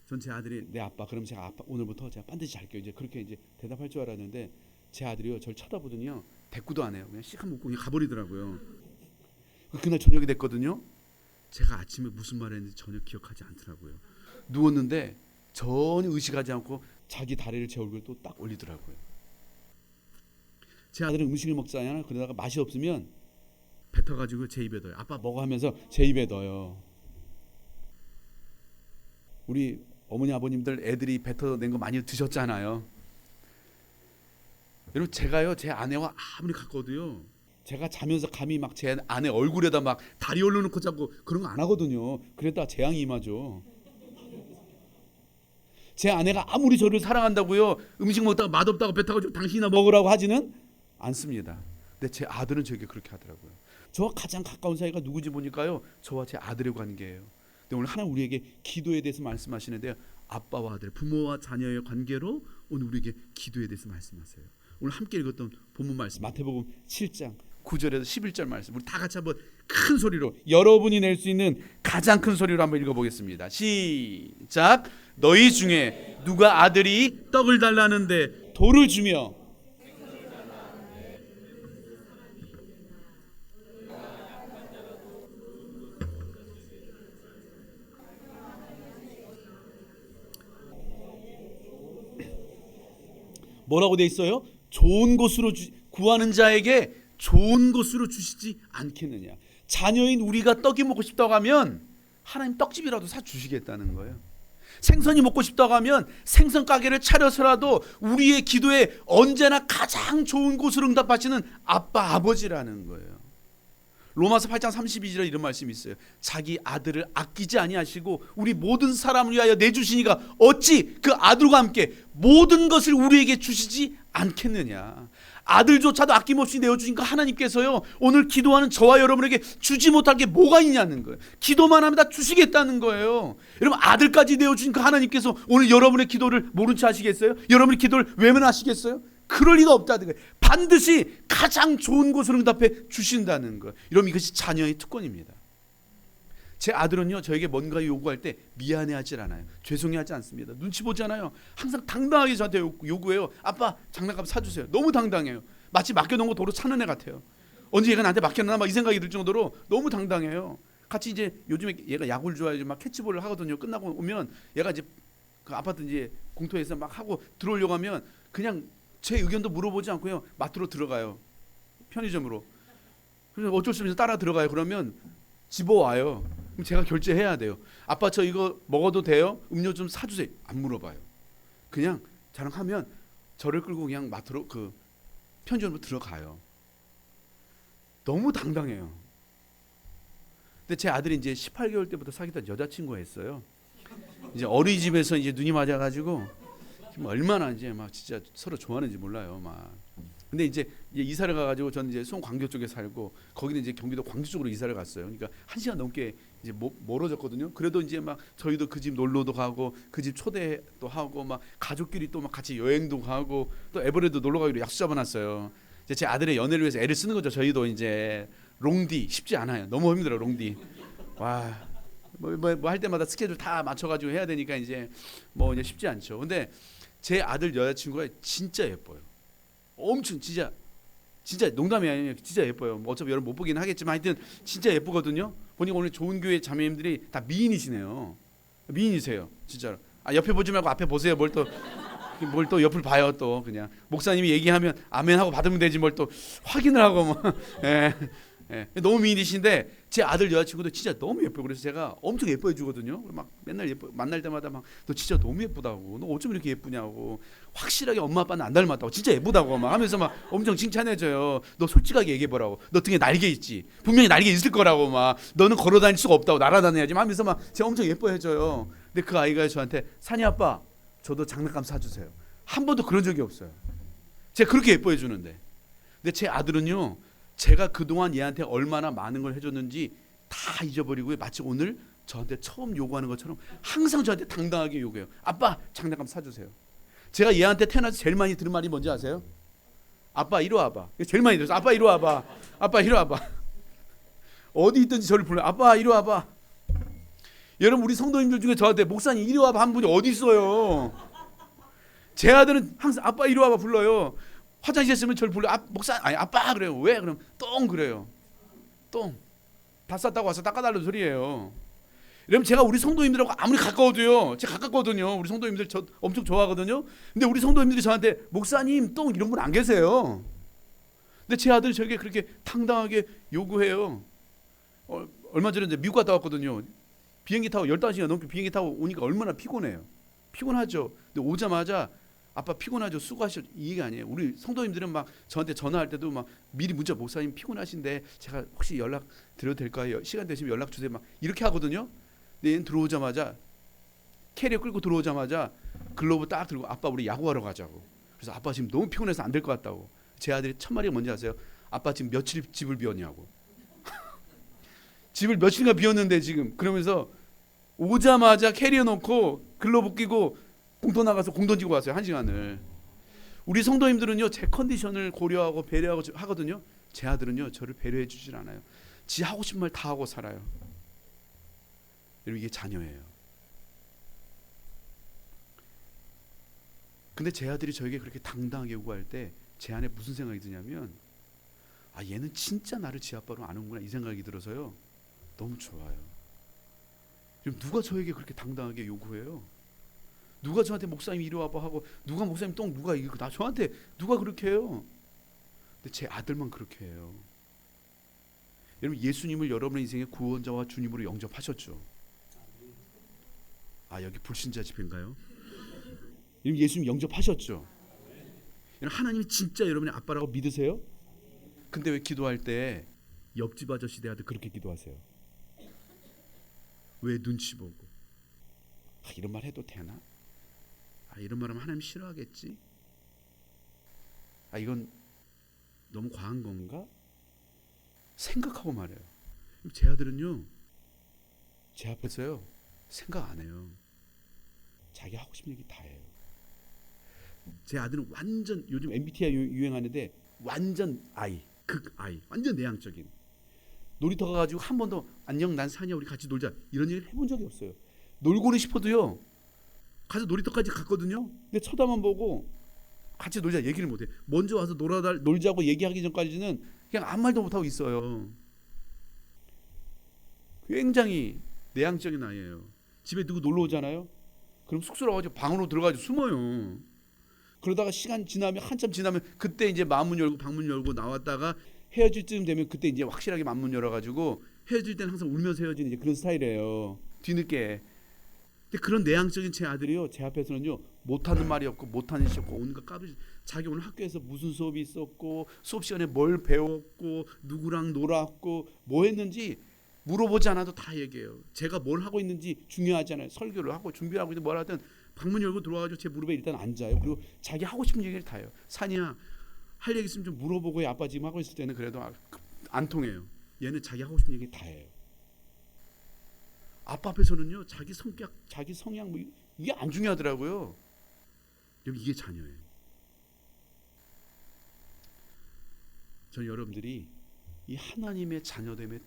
전 제 아들이 내 아빠, 그럼 제가 아빠 오늘부터 제가 반드시 잘게요. 이제 그렇게 이제 대답할 줄 알았는데 제 아들이요, 저를 쳐다보더니요, 대꾸도 안 해요. 그냥 씩 한번 웃고 그냥 가버리더라고요. 그날 저녁이 됐거든요. 제가 아침에 무슨 말을 했는지 전혀 기억하지 않더라고요. 누웠는데 전혀 의식하지 않고 자기 다리를 제 얼굴에 또 딱 올리더라고요. 제 아들은 음식을 먹잖아요. 그러다가 맛이 없으면 뱉어가지고 제 입에 넣어요. 아빠 먹어 하면서 제 입에 넣어요. 우리 어머니 아버님들 애들이 뱉어낸 거 많이 드셨잖아요. 여러분, 제가요 제 아내와 아무리 가까워도요, 제가 자면서 감히 막 제 아내 얼굴에다 막 다리 올려놓고 자고 그런 거 안 하거든요. 그랬다가 재앙이 임하죠. 제 아내가 아무리 저를 사랑한다고요, 음식 먹다가 맛없다고 뱉어가지고 당신이나 먹으라고 하지는 않습니다. 근데 제 아들은 저에게 그렇게 하더라고요. 저와 가장 가까운 사이가 누구지 보니까요, 저와 제 아들의 관계예요. 근데 오늘 하나님 우리에게 기도에 대해서 말씀하시는데요, 아빠와 아들, 부모와 자녀의 관계로 오늘 우리에게 기도에 대해서 말씀하세요. 오늘 함께 읽었던 본문 말씀 마태복음 7장 9절에서 11절 말씀, 우리 다 같이 한번 큰 소리로, 여러분이 낼 수 있는 가장 큰 소리로 한번 읽어보겠습니다. 시작. 너희 중에 누가 아들이 떡을 달라는데 돌을 주며 뭐라고 돼 있어요? 좋은 곳으로 구하는 자에게 좋은 곳으로 주시지 않겠느냐. 자녀인 우리가 떡이 먹고 싶다고 하면 하나님 떡집이라도 사 주시겠다는 거예요. 생선이 먹고 싶다고 하면 생선 가게를 차려서라도 우리의 기도에 언제나 가장 좋은 곳으로 응답하시는 아빠, 아버지라는 거예요. 로마서 8장 32절에 이런 말씀이 있어요. 자기 아들을 아끼지 아니하시고 우리 모든 사람을 위하여 내주시니가 어찌 그 아들과 함께 모든 것을 우리에게 주시지 않겠느냐. 아들조차도 아낌없이 내어주니까 하나님께서요, 오늘 기도하는 저와 여러분에게 주지 못할 게 뭐가 있냐는 거예요. 기도만 하면 다 주시겠다는 거예요. 여러분, 아들까지 내어주니까 하나님께서 오늘 여러분의 기도를 모른 체 하시겠어요? 여러분의 기도를 외면하시겠어요? 그럴 리가 없다는 거예요. 반드시 가장 좋은 곳으로 응답해 주신다는 거예요. 여러분, 이것이 자녀의 특권입니다. 제 아들은요, 저에게 뭔가 요구할 때 미안해하지 않아요. 죄송해하지 않습니다. 눈치 보잖아요. 항상 당당하게 저한테 요구해요. 아빠, 장난감 사주세요. 너무 당당해요. 마치 맡겨놓은 거 도로 차는 애 같아요. 언제 얘가 나한테 맡겼나 막 이 생각이 들 정도로 너무 당당해요. 같이 이제 요즘에 얘가 야구를 좋아해서 막 캐치볼을 하거든요. 끝나고 오면 얘가 이제 그 아파트 이제 공터에서 막 하고 들어오려고 하면 그냥 제 의견도 물어보지 않고요, 마트로 들어가요. 편의점으로. 그래서 어쩔 수 없이 따라 들어가요. 그러면 집어와요. 그럼 제가 결제해야 돼요. 아빠, 저 이거 먹어도 돼요? 음료 좀 사주세요. 안 물어봐요. 그냥 자랑하면 저를 끌고 그냥 마트로 그 편의점으로 들어가요. 너무 당당해요. 근데 제 아들이 이제 18개월 때부터 사귀던 여자친구가 있어요. 이제 어린이집에서 이제 눈이 맞아가지고 얼마나 이제 막 진짜 서로 좋아하는지 몰라요. 막. 근데 이제 이사를 가가지고 저는 이제 송광교 쪽에 살고 거기는 이제 경기도 광주 쪽으로 이사를 갔어요. 그러니까 1시간 넘게 이제 멀어졌거든요. 그래도 이제 막 저희도 그 집 놀러도 가고 그 집 초대도 하고 막 가족끼리 또 막 같이 여행도 가고 또 에버랜드 놀러 가기로 약속 잡아놨어요. 이제 제 아들의 연애를 위해서 애를 쓰는 거죠. 저희도 이제 롱디 쉽지 않아요. 너무 힘들어 롱디. 와. 뭐 할 때마다 스케줄 다 맞춰가지고 해야 되니까 이제 뭐 이제 쉽지 않죠. 근데 제 아들 여자친구가 진짜 예뻐요. 엄청 진짜 농담이 아니에요. 진짜 예뻐요. 뭐 어차피 여러분 못 보긴 하겠지만 하여튼 진짜 예쁘거든요. 보니까 오늘 좋은 교회 자매님들이 다 미인이시네요. 미인이세요. 진짜로. 아 옆에 보지 말고 앞에 보세요. 뭘 또 옆을 봐요. 또 그냥 목사님이 얘기하면 아멘 하고 받으면 되지 뭘 또 확인을 하고 뭐. 예. 예, 너무 미인이신데 제 아들 여자친구도 진짜 너무 예뻐요. 그래서 제가 엄청 예뻐해 주거든요. 막 맨날 만날 때마다 막 너 진짜 너무 예쁘다고, 너 어쩜 이렇게 예쁘냐고, 확실하게 엄마 아빠는 안 닮았다고, 진짜 예쁘다고 막 하면서 막 엄청 칭찬해줘요. 너 솔직하게 얘기해보라고, 너 등에 날개 있지, 분명히 날개 있을 거라고, 막 너는 걸어다닐 수가 없다고, 날아다녀야지 하면서 막 제가 엄청 예뻐해줘요. 근데 그 아이가 저한테 산이 아빠 저도 장난감 사주세요. 한 번도 그런 적이 없어요. 제가 그렇게 예뻐해 주는데. 근데 제 아들은요, 제가 그동안 얘한테 얼마나 많은 걸 해줬는지 다 잊어버리고 마치 오늘 저한테 처음 요구하는 것처럼 항상 저한테 당당하게 요구해요. 아빠 장난감 사주세요. 제가 얘한테 태어나서 제일 많이 들은 말이 뭔지 아세요? 아빠 이리 와봐. 제일 많이 들었어요. 아빠 이리 와봐. 아빠 이리 와봐. 어디 있든지 저를 불러요. 아빠 이리 와봐. 여러분 우리 성도님들 중에 저한테 목사님 이리 와봐 한 분이 어디 있어요? 제 아들은 항상 아빠 이리 와봐 불러요. 화장실에 있으면 저를 불러. 목사 아니 아빠 그래요. 왜? 그럼 똥 그래요. 똥. 다 쌌다고 와서 닦아달라는 소리예요. 여러분 제가 우리 성도님들하고 아무리 가까워도요. 제가 가깝거든요. 우리 성도님들 저 엄청 좋아하거든요. 근데 우리 성도님들이 저한테 목사님 똥 이런 분 안 계세요. 근데 제 아들이 저에게 그렇게 당당하게 요구해요. 얼마 전에 이제 미국 갔다 왔거든요. 비행기 타고 15시간 넘게 비행기 타고 오니까 얼마나 피곤해요. 피곤하죠. 근데 오자마자 아빠 피곤하죠. 수고하셔. 이게 아니에요. 우리 성도님들은 막 저한테 전화할 때도 막 미리 문자 목사님 피곤하신데 제가 혹시 연락 드려도 될까요? 시간 되시면 연락 주세요. 막 이렇게 하거든요. 근데 얘는 들어오자마자 캐리어 끌고 들어오자마자 글로브 딱 들고 아빠 우리 야구하러 가자고. 그래서 아빠 지금 너무 피곤해서 안 될 것 같다고. 제 아들이 첫 마디가 뭔지 아세요? 아빠 지금 며칠 집을 비웠냐고. 집을 며칠인가 비웠는데 지금 그러면서 오자마자 캐리어 놓고 글로브 끼고 공터 나가서 공 던지고 왔어요. 1시간을. 우리 성도님들은요 제 컨디션을 고려하고 배려하고 하거든요. 제 아들은요 저를 배려해 주질 않아요. 지 하고 싶은 말 다 하고 살아요. 여러분 이게 자녀예요. 근데 제 아들이 저에게 그렇게 당당하게 요구할 때 제 안에 무슨 생각이 드냐면 아 얘는 진짜 나를 지 아빠로 아는구나 이 생각이 들어서요. 너무 좋아요. 그럼 누가 저에게 그렇게 당당하게 요구해요? 누가 저한테 목사님 이리 와봐 하고 누가 목사님 똥 누가 이거 나 저한테 누가 그렇게 해요? 근데 제 아들만 그렇게 해요. 여러분 예수님을 여러분의 인생의 구원자와 주님으로 영접하셨죠? 아 여기 불신자 집회인가요? 여러분 예수님 영접하셨죠? 여러분 하나님이 진짜 여러분의 아빠라고 믿으세요? 근데 왜 기도할 때 옆집 아저씨 대하듯 그렇게 기도하세요? 왜 눈치 보고 아 이런 말 해도 되나? 아 이런 말하면 하나님 싫어하겠지? 아 이건 너무 과한 건가? 생각하고 말해요. 제 아들은요 제 앞에서요 생각 안 해요. 자기 하고 싶은 얘기 다 해요. 제 아들은 완전 요즘 MBTI 유행하는데 완전 I, 극 I, 완전 내향적인. 놀이터 가가지고 한 번도 안녕 난 산이야 우리 같이 놀자 이런 얘기를 해본 적이 없어요. 놀고는 싶어도요 가서 놀이터까지 갔거든요. 근데 쳐다만 보고 같이 놀자 얘기를 못해. 먼저 와서 놀자고 얘기하기 전까지는 그냥 아무 말도 못하고 있어요. 굉장히 내향적인 아이예요. 집에 누구 놀러 오잖아요. 그럼 쑥스러워가지고 방으로 들어가지고 숨어요. 그러다가 시간 지나면 한참 지나면 그때 이제 마문 열고 방문 열고 나왔다가 헤어질 쯤 되면 그때 이제 확실하게 만문 열어가지고 헤어질 때는 항상 울면서 헤어지는 이제 그런 스타일이에요. 뒤늦게. 근데 그런 내향적인 제 아들이요 제 앞에서는요 못하는 말이 없고 못하는 짓이 없고 온갖 까불. 자기 오늘 학교에서 무슨 수업이 있었고 수업 시간에 뭘 배웠고 누구랑 놀았고 뭐 했는지 물어보지 않아도 다 얘기해요. 제가 뭘 하고 있는지 중요하지 않아요. 설교를 하고 준비하고 있든 뭘 하든 방문 열고 들어와가지고 제 무릎에 일단 앉아요. 그리고 자기 하고 싶은 얘기를 다 해요. 산이야 할 얘기 있으면 좀 물어보고 아빠 지금 하고 있을 때는 그래도 안 통해요. 얘는 자기 하고 싶은 얘기 다 해요. 아빠 앞에서는요 자기 성격, 자기 성향 뭐 이게 안 중요하더라고요. 여러분 이게 자녀예요. 저는 여러분들이 이 하나님의 자녀됨의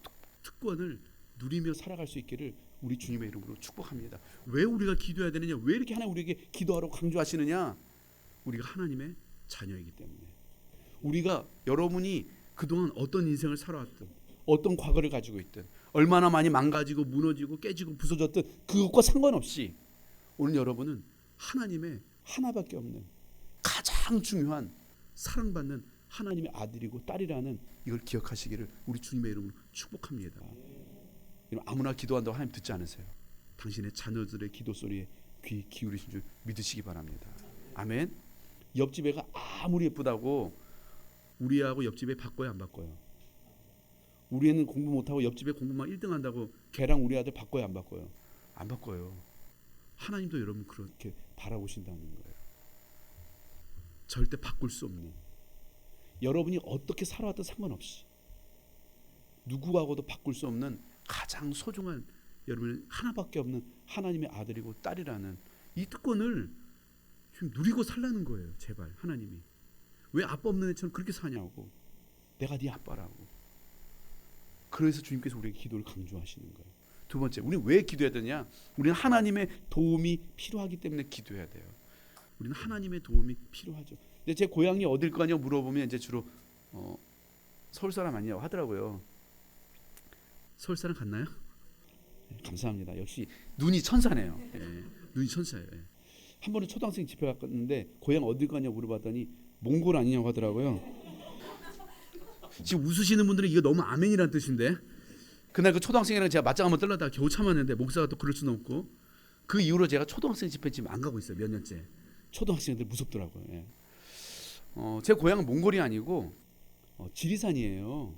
특권을 누리며 살아갈 수 있기를 우리 주님의 이름으로 축복합니다. 왜 우리가 기도해야 되느냐? 왜 이렇게 하나님 우리에게 기도하라고 강조하시느냐? 우리가 하나님의 자녀이기 때문에. 우리가 여러분이 그동안 어떤 인생을 살아왔든 어떤 과거를 가지고 있든 얼마나 많이 망가지고 무너지고 깨지고 부서졌든 그것과 상관없이 오늘 여러분은 하나님의 하나밖에 없는 가장 중요한 사랑받는 하나님의 아들이고 딸이라는 이걸 기억하시기를 우리 주님의 이름으로 축복합니다. 아무나 기도한다고 하나님 듣지 않으세요. 당신의 자녀들의 기도 소리에 귀 기울이신 줄 믿으시기 바랍니다. 아멘. 옆집 애가 아무리 예쁘다고 우리 애하고 옆집 애 바꿔요, 안 바꿔요? 우리 애는 공부 못하고 옆집 애 공부만 1등 한다고 걔랑 우리 아들 바꿔요, 안 바꿔요? 안 바꿔요. 하나님도 여러분 그렇게 바라보신다는 거예요. 절대 바꿀 수 없는, 여러분이 어떻게 살아왔든 상관없이 누구하고도 바꿀 수 없는 가장 소중한 여러분 하나밖에 없는 하나님의 아들이고 딸이라는 이 특권을 지금 누리고 살라는 거예요. 제발 하나님이. 왜 아빠 없는 애처럼 그렇게 사냐고. 내가 네 아빠라고. 그래서 주님께서 우리에게 기도를 강조하시는 거예요. 두 번째, 우리는 왜 기도해야 되냐? 우리는 하나님의 도움이 필요하기 때문에 기도해야 돼요. 우리는 하나님의 도움이 필요하죠. 근데 제 고향이 어딜 거냐고 물어보면 이제 주로 서울 사람 아니냐고 하더라고요. 서울 사람 같나요? 네, 감사합니다. 역시 눈이 천사네요. 네, 눈이 천사예요. 네. 한 번은 초등학생 집회 갔는데 고향 어딜 가냐고 물어봤더니 몽골 아니냐고 하더라고요. 지금 웃으시는 분들은 이거 너무 아멘이라는 뜻인데, 그날 그 초등학생이랑 제가 맞짱 한번 떨려다가 겨우 참았는데 목사가 또 그럴 수는 없고, 그 이후로 제가 초등학생 집회 지금 안 가고 있어요. 몇 년째. 초등학생들 무섭더라고요. 예. 제 고향은 몽골이 아니고 지리산이에요.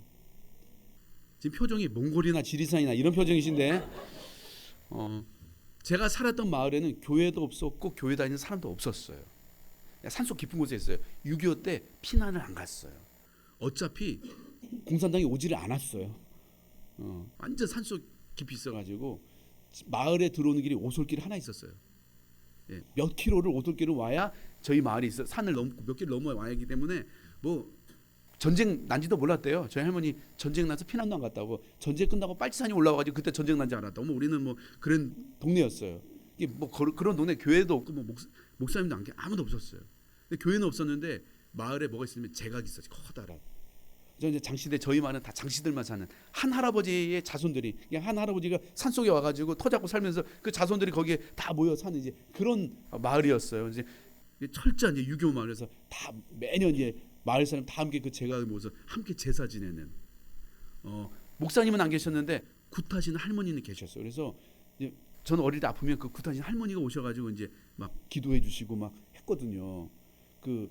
지금 표정이 몽골이나 지리산이나 이런 표정이신데, 제가 살았던 마을에는 교회도 없었고 교회 다니는 사람도 없었어요. 산속 깊은 곳에 있어요. 6.25 때 피난을 안 갔어요. 어차피 공산당이 오지를 않았어요. 완전 산속 깊이 있어가지고 마을에 들어오는 길이 오솔길이 하나 있었어요. 예, 몇 킬로를 오솔길을 와야 저희 마을이 있어. 산을 넘고 몇 킬로 넘어 와야 하기 때문에 뭐 전쟁 난지도 몰랐대요. 저희 할머니 전쟁 나서 피난도 안 갔다고. 전쟁 끝나고 빨치산이 올라와가지고 그때 전쟁 난지 알았다고. 뭐 우리는 뭐 그런 동네였어요. 이게 뭐 그런 동네 교회도 없고 뭐 목사님도 아무도 없었어요. 근데 교회는 없었는데 마을에 뭐가 있으면 제각이 있었지, 커다란. 저 이제 장시대, 저희 마을은 다 장시들만 사는 한 할아버지의 자손들이, 그냥 한 할아버지가 산 속에 와가지고 터 잡고 살면서 그 자손들이 거기에 다 모여 사는 이제 그런 마을이었어요. 이제 철저한 이제 유교 마을에서 다 매년 이제 마을 사람 다 함께 그 제각을 모여서 함께 제사 지내는. 목사님은 안 계셨는데 굿하시는 할머니는 계셨어요. 그래서 이제 저는 어릴 때 아프면 그 굿하신 할머니가 오셔가지고 이제 막 기도해 주시고 막 했거든요. 그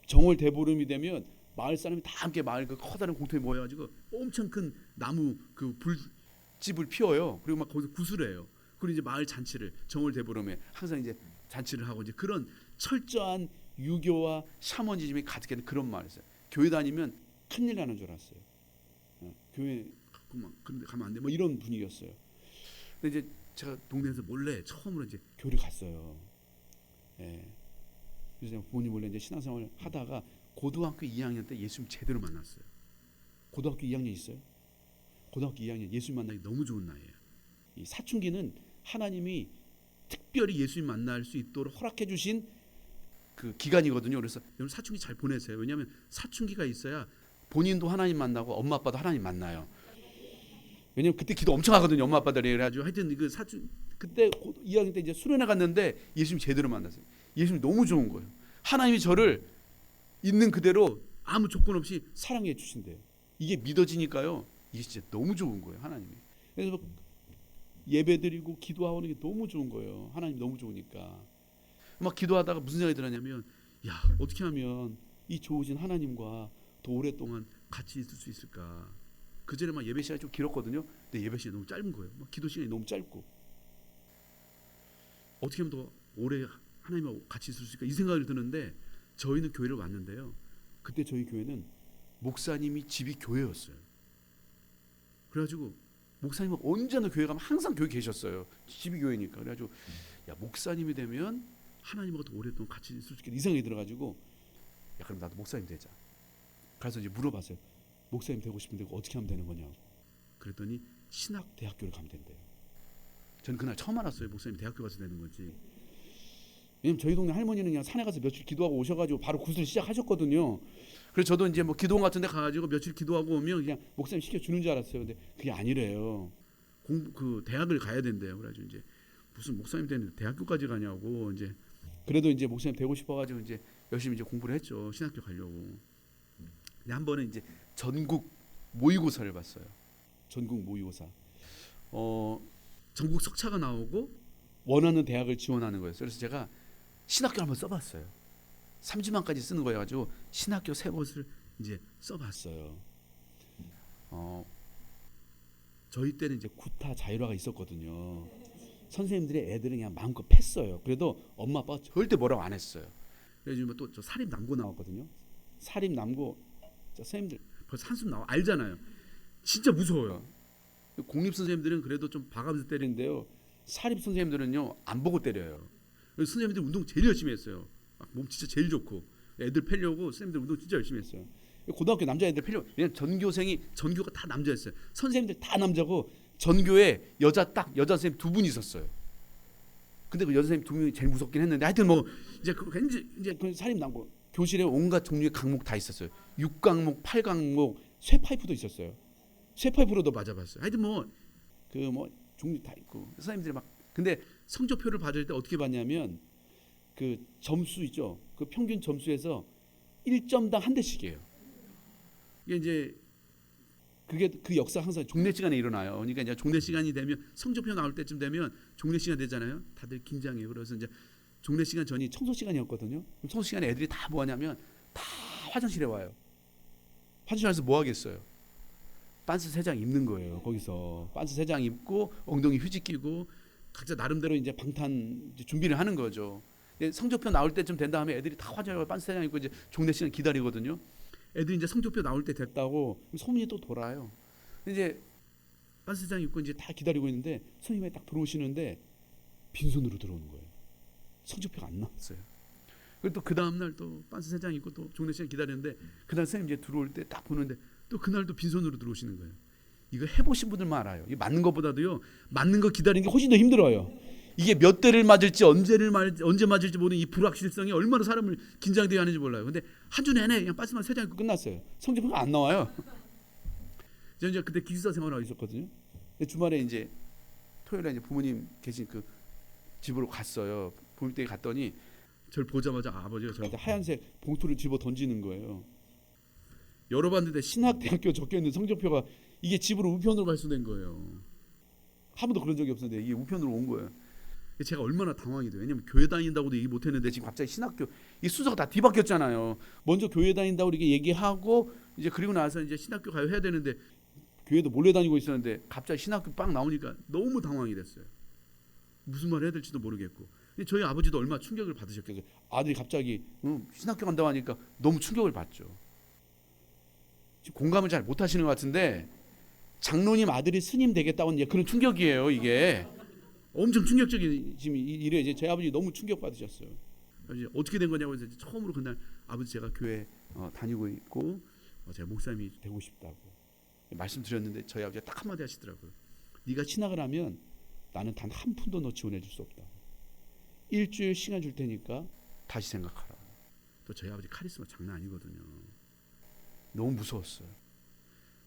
정월 대보름이 되면 마을 사람이 다 함께 마을 그 커다란 공터에 모여가지고 엄청 큰 나무 그 불집을 피워요. 그리고 막 거기서 구슬을 해요. 그리고 이제 마을 잔치를 정월 대보름에 항상 이제 잔치를 하고 이제 그런 철저한 유교와 샤머니즘이 가득한 그런 마을이었어요. 교회 다니면 큰일 나는 줄 알았어요. 교회 그런데 가면 안 돼. 뭐 이런 분위기였어요. 근데 이제 제가 동네에서 몰래 처음으로 이제 교회를 갔어요. 예. 그래서 부모님 몰래 이제 신앙생활을 하다가 고등학교 2학년 때 예수님 제대로 만났어요. 고등학교 2학년 있어요? 고등학교 2학년 예수님 만나기 너무 좋은 나이에요. 이 사춘기는 하나님이 특별히 예수님 만날 수 있도록 허락해 주신 그 기간이거든요. 그래서 여러분 사춘기 잘 보내세요. 왜냐하면 사춘기가 있어야 본인도 하나님 만나고 엄마 아빠도 하나님 만나요. 왜냐면 그때 기도 엄청 하거든요. 엄마 아빠들이. 그래가지고 하여튼 그 그때 2학년 때 이제 수련회 갔는데 예수님 제대로 만났어요. 예수님 너무 좋은 거예요. 하나님이 저를 있는 그대로 아무 조건 없이 사랑해 주신대요. 이게 믿어지니까요. 이게 진짜 너무 좋은 거예요. 하나님이. 그래서 예배드리고 기도하는 게 너무 좋은 거예요. 하나님 너무 좋으니까. 막 기도하다가 무슨 생각이 들었냐면, 야, 어떻게 하면 이 좋으신 하나님과 더 오랫동안 같이 있을 수 있을까. 그전에 막 예배 시간이 좀 길었거든요. 근데 예배 시간이 너무 짧은 거예요. 막 기도 시간이 너무 짧고. 어떻게 하면 더 오래 하나님하고 같이 있을 수 있을까 이 생각이 드는데, 저희는 교회를 왔는데요. 그때 저희 교회는 목사님이 집이 교회였어요. 그래가지고 목사님은 언제나 교회 가면 항상 교회 계셨어요. 집이 교회니까. 그래가지고 야 목사님이 되면 하나님하고 더 오랫동안 같이 있을 수 있겠다 이 생각이 들어가지고 야 그럼 나도 목사님 되자. 그래서 이제 물어봤어요. 목사님 되고 싶은데 어떻게 하면 되는 거냐고. 그랬더니 신학대학교를 가면 된대요. 저는 그날 처음 알았어요. 목사님 대학교 가서 되는 건지. 왜냐면 저희 동네 할머니는 그냥 산에 가서 며칠 기도하고 오셔가지고 바로 굿을 시작하셨거든요. 그래서 저도 이제 뭐 기도원 같은 데 가가지고 며칠 기도하고 오면 그냥 목사님 시켜주는 줄 알았어요. 근데 그게 아니래요. 그 대학을 가야 된대요. 그래가지고 이제 무슨 목사님 되는데 대학교까지 가냐고 이제. 그래도 이제 목사님 되고 싶어가지고 이제 열심히 이제 공부를 했죠. 신학교 가려고. 근데 한 번은 이제 전국 모의고사를 봤어요. 전국 모의고사. 전국 석차가 나오고 원하는 대학을 지원하는 거였어요. 그래서 제가 신학교 한번 써봤어요. 3지망까지 쓰는 거여가지고 신학교 세 곳을 이제 써봤어요. 저희 때는 이제 구타 자율화가 있었거든요. 선생님들이 애들은 그냥 마음껏 팼어요. 그래도 엄마 아빠가 절대 뭐라고 안 했어요. 그래서 또 저 사립남고 나왔거든요. 사립남고 선생님들 벌써 한숨 나와 알잖아요. 진짜 무서워요. 공립 선생님들은 그래도 좀 봐가면서 때리는데요. 사립 선생님들은요 안 보고 때려요. 그래서 선생님들 운동 제일 열심히 했어요. 몸 진짜 제일 좋고 애들 패려고 선생님들 운동 진짜 열심히 했어요. 고등학교 남자애들 패려고. 왜냐면 전교가 다 남자였어요. 선생님들 다 남자고 전교에 여자 선생님 두 분 있었어요. 근데 그 여자 선생님 두 분이 제일 무섭긴 했는데 하여튼 뭐 이제 그 사립 남고 교실에 온갖 종류의 과목 다 있었어요. 6과목, 8과목, 쇠파이프도 있었어요. 쇠파이프로도 맞아봤어요. 하여튼 뭐 종류 다 있고 선생님들이 막 근데 성적표를 받을 때 어떻게 받냐면 그 점수 있죠. 그 평균 점수에서 1점당 한 대씩이에요. 이게 이제 그게 그 역사 항상 종례 시간에 일어나요. 그러니까 이제 종례 시간이 되면 성적표 나올 때쯤 되면 종례 시간 되잖아요. 다들 긴장해요. 그래서 이제 종례 시간 전이 청소 시간이었거든요. 그럼 청소 시간에 애들이 다 뭐 하냐면 다 화장실에 와요. 화장실 안에서 뭐 하겠어요? 빤스 3장 입는 거예요. 거기서 빤스 3장 입고 엉덩이 휴지 끼고 각자 나름대로 이제 방탄 준비를 하는 거죠. 성적표 나올 때쯤 된 다음에 애들이 다 화장하고 빤스 3장 입고 이제 종례 시간 기다리거든요. 애들이 이제 성적표 나올 때 됐다고 소문이 또 돌아요. 이제 빤스 3장 입고 이제 다 기다리고 있는데 선생님이 딱 들어오시는데 빈손으로 들어오는 거예요. 성적표가 안 나왔어요. 그리고 또 그 다음 날 또 빤스 3장 입고 또 종례 시간 기다리는데 그날 선생님 이제 들어올 때 딱 보는데 또 그날도 빈손으로 들어오시는 거예요. 이거 해보신 분들만 알아요. 이게 맞는 것보다도요. 맞는 거 기다리는 게 훨씬 더 힘들어요. 이게 몇 대를 맞을지 언제 맞을지 모르는 이 불확실성이 얼마나 사람을 긴장되게 하는지 몰라요. 근데 한 주 내내 그냥 빤스만 3장 입고 끝났어요. 성적표가 안 나와요. 저는 이제 그때 기숙사 생활하고 있었거든요. 주말에 이제 토요일에 이제 부모님 계신 그 집으로 갔어요. 부모님 댁에 갔더니 저를 보자마자 아버지가 저한테 하얀색 봉투를 집어 던지는 거예요. 열어봤는데 신학대학교 적혀있는 성적표가 이게 집으로 우편으로 발송된 거예요. 한 번도 그런 적이 없었는데 이게 우편으로 온 거예요. 제가 얼마나 당황이 돼요. 왜냐면 교회 다닌다고도 얘기 못했는데 지금 갑자기 신학교 이 순서가 다 뒤바뀌었잖아요. 먼저 교회 다닌다고 이렇게 얘기하고 이제 그리고 나서 이제 신학교 가야 해야 되는데 교회도 몰래 다니고 있었는데 갑자기 신학교 빵 나오니까 너무 당황이 됐어요. 무슨 말 해야 될지도 모르겠고. 저희 아버지도 얼마나 충격을 받으셨겠어요. 아들이 갑자기 신학교 간다고 하니까 너무 충격을 받죠. 공감을 잘 못하시는 것 같은데 장로님 아들이 스님 되겠다고는 그런 충격이에요. 이게 엄청 충격적인 지금 이래 이제 제 아버지 너무 충격 받으셨어요. 이제 어떻게 된 거냐고 해서 처음으로 그날 아버지 제가 교회 다니고 있고 제가 목사님이 되고 싶다고 말씀드렸는데 저희 아버지가 딱 한마디 하시더라고요. 네가 신학을 하면 나는 단 한 푼도 너 지원해줄 수 없다. 일주일 시간 줄 테니까 다시 생각하라. 또 저희 아버지 카리스마 장난 아니거든요. 너무 무서웠어요.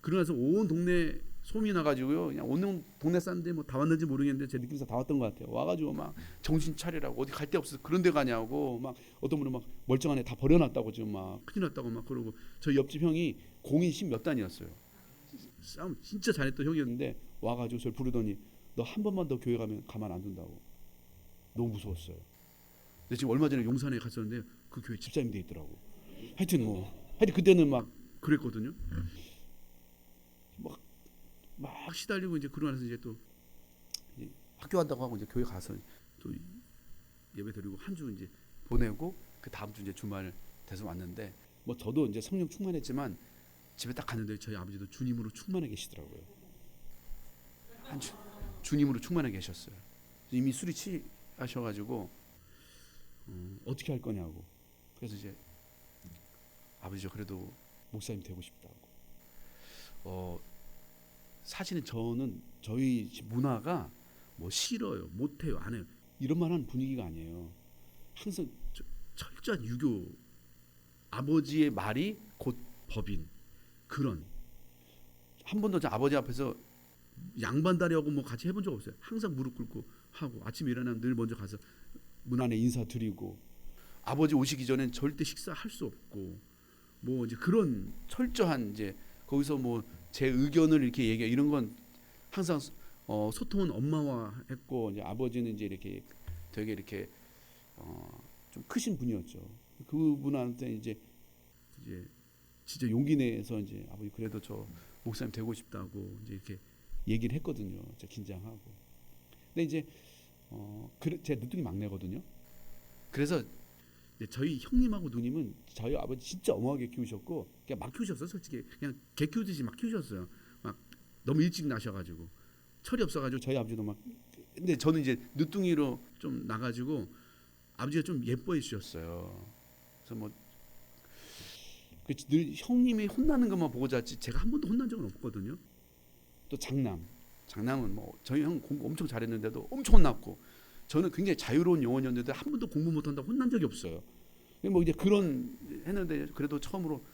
그러고 나서 온 동네 소문이 나가지고요. 그냥 온 동네 사람들이 뭐 다 왔는지 모르겠는데 제 느낌상 다 왔던 것 같아요. 와가지고 막 정신 차리라고 어디 갈 데 없어서 그런 데 가냐고 막 어떤 분은 막 멀쩡한 애 다 버려놨다고 지금 막 큰일 났다고 막 그러고 저희 옆집 형이 공인 10몇 단이었어요. 싸움 진짜 잘했던 형이었는데 와가지고 저를 부르더니 너 한 번만 더 교회 가만 안 둔다고. 너무 무서웠어요. 근데 지금 얼마 전에 용산에 갔었는데 그 교회 집사님 돼 있더라고. 하여튼 그때는 막 그랬거든요. 막 시달리고 이제 그러고 나서 이제 또 이제 학교 간다고 하고 이제 교회 가서 또 예배 드리고 한 주 이제 보내고 그 다음 주 이제 주말 돼서 왔는데 뭐 저도 이제 성령 충만했지만 집에 딱 갔는데 저희 아버지도 주님으로 충만해 계시더라고요. 주님으로 충만해 계셨어요. 이미 술이 취하셔가지고 어떻게 할 거냐고. 그래서 이제 아버지 저 그래도 목사님 되고 싶다고. 사실은 저는 저희 집 문화가 뭐 싫어요, 못해요, 안 해요 이런 말하는 분위기가 아니에요. 항상 철저한 유교, 아버지의 말이 곧 법인, 그런. 한 번도 아버지 앞에서 양반다리하고 뭐 같이 해본 적 없어요. 항상 무릎 꿇고 하고, 아침에 일어나면 늘 먼저 가서 문 안에 인사드리고, 아버지 오시기 전엔 절대 식사할 수 없고, 뭐 이제 그런 철저한, 이제 거기서 뭐 제 의견을 이렇게 얘기해, 이런 건 항상 소통은 엄마와 했고, 이제 아버지는 이제 이렇게 되게 이렇게 좀 크신 분이었죠. 그분한테 이제 진짜 용기 내서 이제 아버지 그래도 저 목사님 되고 싶다고 이제 이렇게 얘기를 했거든요. 진짜 긴장하고. 근데 이제 제 늦둥이 막내거든요. 그래서 저희 형님하고 누님은 저희 아버지 진짜 엄하게 키우셨고, 그냥 막 키우셨어요. 솔직히 그냥 개 키우듯이 막 키우셨어요. 막 너무 일찍 나셔가지고 철이 없어가지고 저희 아버지도 막. 근데 저는 이제 늦둥이로 좀 나가지고 아버지가 좀 예뻐해 주셨어요. 그래서 뭐 늘 형님이 혼나는 것만 보고 잤지 제가 한 번도 혼난 적은 없거든요. 또 장남은 뭐 저희 형 공부 엄청 잘했는데도 엄청 혼났고, 저는 굉장히 자유로운 영혼이었는데 한 번도 공부 못한다고 혼난 적이 없어요. 뭐 이제 그런 했는데, 그래도 처음으로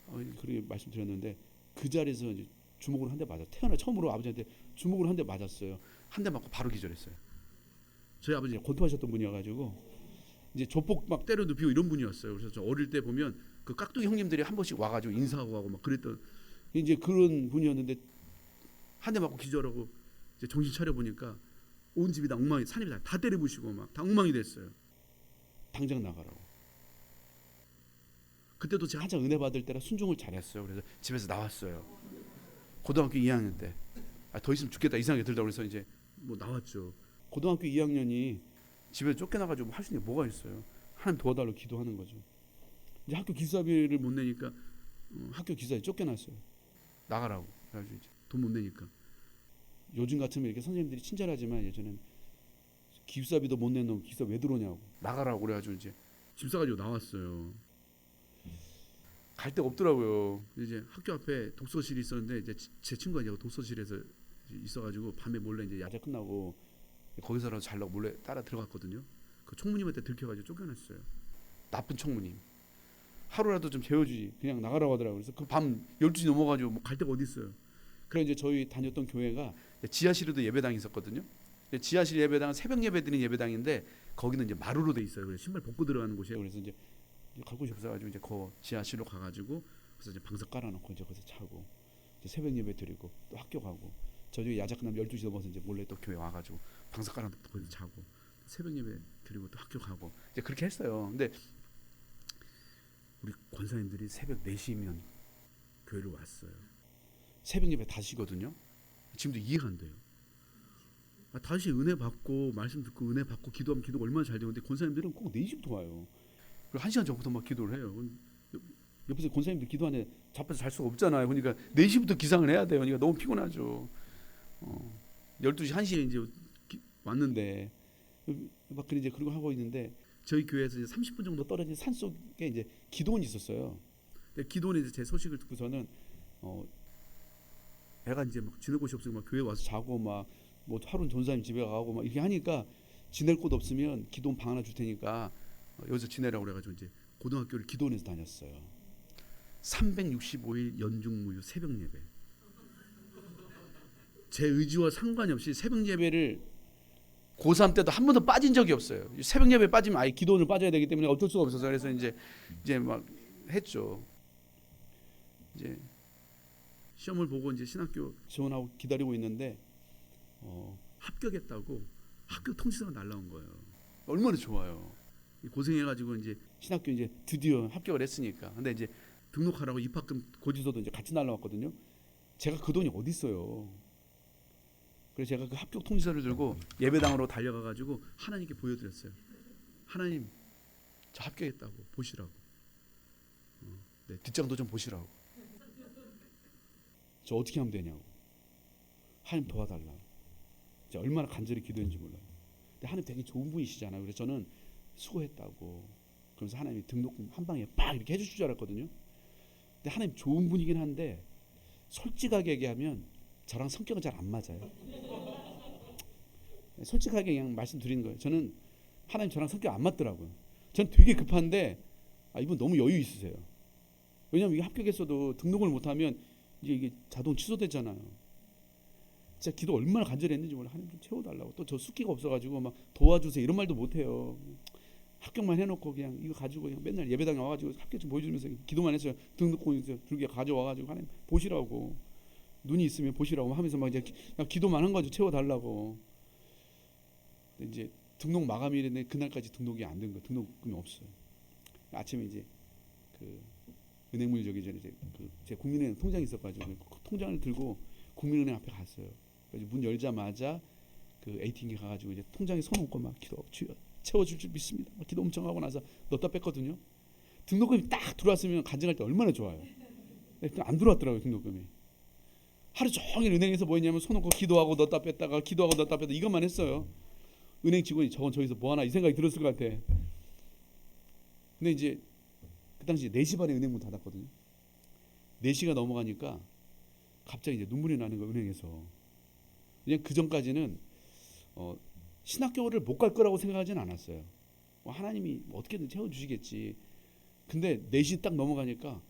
그렇게 말씀드렸는데, 그 자리에서 이제 주먹으로 한 대 맞아. 태어나 처음으로 아버지한테 주먹으로 한 대 맞았어요. 한 대 맞고 바로 기절했어요. 저희 아버지 권투하셨던 분이어가지고 이제 조폭 막 때려 눕히고 이런 분이었어요. 그래서 저 어릴 때 보면 그 깍두기 형님들이 한 번씩 와가지고 인사하고 하고 막 그랬던 이제 그런 분이었는데, 한 대 맞고 기절하고 이제 정신 차려 보니까 온 집이 다 엉망이, 산입이 다 때려부시고 막 다 엉망이 됐어요. 당장 나가라고. 그때도 제가 한창 은혜 받을 때라 순종을 잘했어요. 그래서 집에서 나왔어요. 고등학교 2학년 때. 더 있으면 죽겠다 이상하게 들다고 그래서 이제 뭐 나왔죠. 고등학교 2학년이 집에 쫓겨나가지고 할 수 있는 게 뭐가 있어요. 하나님 도와달라고 기도하는 거죠. 이제 학교 기숙사비를 못 내니까 학교 기숙사에 쫓겨났어요. 나가라고. 그래가지고 이제 돈 못 내니까. 요즘 같으면 이렇게 선생님들이 친절하지만 예전엔 기숙사비도 못 내는 놈 기숙사 왜 들어오냐고, 나가라고. 그래가지고 이제 집 사가지고 나왔어요. 갈 데가 없더라고요. 이제 학교 앞에 독서실이 있었는데, 이제 제 친구가 이제 독서실에서 있어가지고 밤에 몰래 이제 야자 끝나고 거기서라도 자려고 몰래 따라 들어갔거든요. 그 총무님한테 들켜가지고 쫓겨났어요. 나쁜 총무님. 하루라도 좀 재워주지, 그냥 나가라고 하더라고요. 그래서 그 밤 12시 넘어가지고 뭐 갈 데가 어디 있어요. 그래 이제 저희 다녔던 교회가 지하실에도 예배당이 있었거든요. 지하실 예배당은 새벽 예배 드리는 예배당인데, 거기는 이제 마루로 돼 있어요. 그래서 신발 벗고 들어가는 곳이에요. 그래서 이제 갈 곳이 없어가지고 이제 그 지하실로 가가지고 그래서 이제 방석 깔아놓고 이제 거기서 자고, 이제 새벽 예배 드리고 또 학교 가고, 저녁에 야자 끝나면 12시 넘어서 이제 몰래 또 교회 와가지고 방석 깔아놓고 거기서 자고, 새벽 예배 드리고 또 학교 가고 이제 그렇게 했어요. 근데 우리 권사님들이 새벽 4시면 교회를 왔어요. 새벽 예배 5시거든요. 지금도 이해가 안 돼요. 다시 은혜 받고 말씀 듣고 은혜 받고 기도하면 기도가 얼마나 잘 되는데, 권사님들은 꼭 4시부터 와요. 그리고 1시간 전부터 막 기도를 해요. 옆에서 권사님들 기도하는데 잡혀서 잘 수가 없잖아요. 그러니까 4시부터 기상을 해야 돼요. 그러니까 너무 피곤하죠. 12시 1시에 이제 왔는데 막 이제 그러고 하고 있는데, 저희 교회에서 이제 30분 정도 떨어진 산 속에 이제 기도원이 있었어요. 근데 기도원에 이제 제 소식을 듣고서는 애가 이제 막 지낼 곳이 없으니까 막 교회 와서 자고 막 뭐 하루는 전사님 집에 가고 막 이렇게 하니까, 지낼 곳 없으면 기도원 방 하나 줄 테니까 여기서 지내라고 그래가지고 이제 고등학교를 기도원에서 다녔어요. 365일 연중무휴 새벽 예배. 제 의지와 상관이 없이 새벽 예배를 고3 때도 한 번도 빠진 적이 없어요. 새벽 예배 빠지면 아예 기도원을 빠져야 되기 때문에 어쩔 수가 없어서, 그래서 이제 막 했죠. 이제 시험을 보고 이제 신학교 지원하고 기다리고 있는데 합격했다고 합격 통지서가 날라온 거예요. 얼마나 좋아요. 고생해가지고 이제 신학교 이제 드디어 합격을 했으니까. 근데 이제 등록하라고 입학금 고지서도 이제 같이 날라왔거든요. 제가 그 돈이 어디 있어요. 그래서 제가 그 합격 통지서를 들고 예배당으로 달려가가지고 하나님께 보여드렸어요. 하나님, 저 합격했다고 보시라고. 네, 뒷장도 좀 보시라고. 저 어떻게 하면 되냐고. 하나님 도와달라. 얼마나 간절히 기도했는지 몰라요. 근데 하나님 되게 좋은 분이시잖아요. 그래서 저는 수고했다고, 그러면서 하나님이 등록금 한 방에 빡 이렇게 해주실 줄 알았거든요. 근데 하나님 좋은 분이긴 한데 솔직하게 얘기하면 저랑 성격은 잘 안 맞아요. 솔직하게 그냥 말씀드리는 거예요. 저는 하나님 저랑 성격 안 맞더라고요. 전 되게 급한데 이분 너무 여유 있으세요. 왜냐하면 이게 합격했어도 등록을 못하면 이제 이게 자동 취소되잖아요. 진짜 기도 얼마나 간절히 했는지 몰라. 하나님 좀 채워달라고. 또 저 숫기가 없어가지고 막 도와주세요 이런 말도 못해요. 합격만 해놓고 그냥 이거 가지고 그냥 맨날 예배당에 와가지고 합격 좀 보여주면서 기도만 했어요. 등록금 들게 가져와가지고 하나님 보시라고, 눈이 있으면 보시라고 하면서 막 이제 그냥 기도만 한 거죠. 채워달라고. 근데 이제 등록 마감일인데 그날까지 등록이 안 된 거, 등록금이 없어요. 아침에 이제 그 은행물 저기 전에 이제 그 제 국민은행 통장이 있어가지고 그 통장을 들고 국민은행 앞에 갔어요. 그래서 문 열자마자 그 ATM기 가가지고 이제 통장에 손 얹고 막 기도, 주여 채워줄 줄 믿습니다. 막 기도 엄청 하고 나서 넣었다 뺐거든요. 등록금이 딱 들어왔으면 간증할 때 얼마나 좋아요. 근데 안 들어왔더라고요, 등록금이. 하루 종일 은행에서 뭐 했냐면 손 얹고 기도하고 넣었다 뺐다가 기도하고 넣었다 뺐다 이것만 했어요. 은행 직원이 저건 저기서 뭐 하나 이 생각이 들었을 것 같아. 근데 이제 그 당시 4시 반에 은행 문 닫았거든요. 4시가 넘어가니까 갑자기 이제 눈물이 나는 거예요, 은행에서. 그냥 그 전까지는 신학교를 못 갈 거라고 생각하지는 않았어요. 하나님이 어떻게든 채워주시겠지. 근데 4시 딱 넘어가니까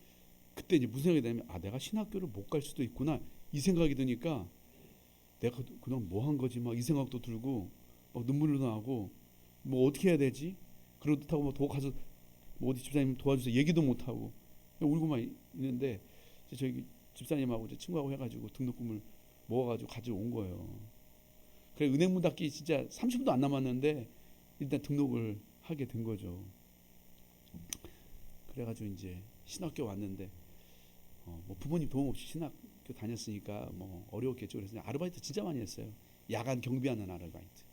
그때 이제 무슨 생각이 드냐면 내가 신학교를 못 갈 수도 있구나 이 생각이 드니까 내가 그냥 뭐 한 거지 막 이 생각도 들고 막 눈물도 나고 뭐 어떻게 해야 되지? 그렇다고 뭐 가서 뭐 어디 집사님 도와주세요 얘기도 못 하고 울고만 있는데 저희 집사님하고 이제 친구하고 해가지고 등록금을 모아가지고 가져온 거예요. 그래 은행 문 닫기 진짜 30분도 안 남았는데 일단 등록을 하게 된 거죠. 그래가지고 이제 신학교 왔는데 뭐 부모님 도움 없이 신학교 다녔으니까 뭐 어려웠겠죠. 그래서 아르바이트 진짜 많이 했어요. 야간 경비하는 아르바이트.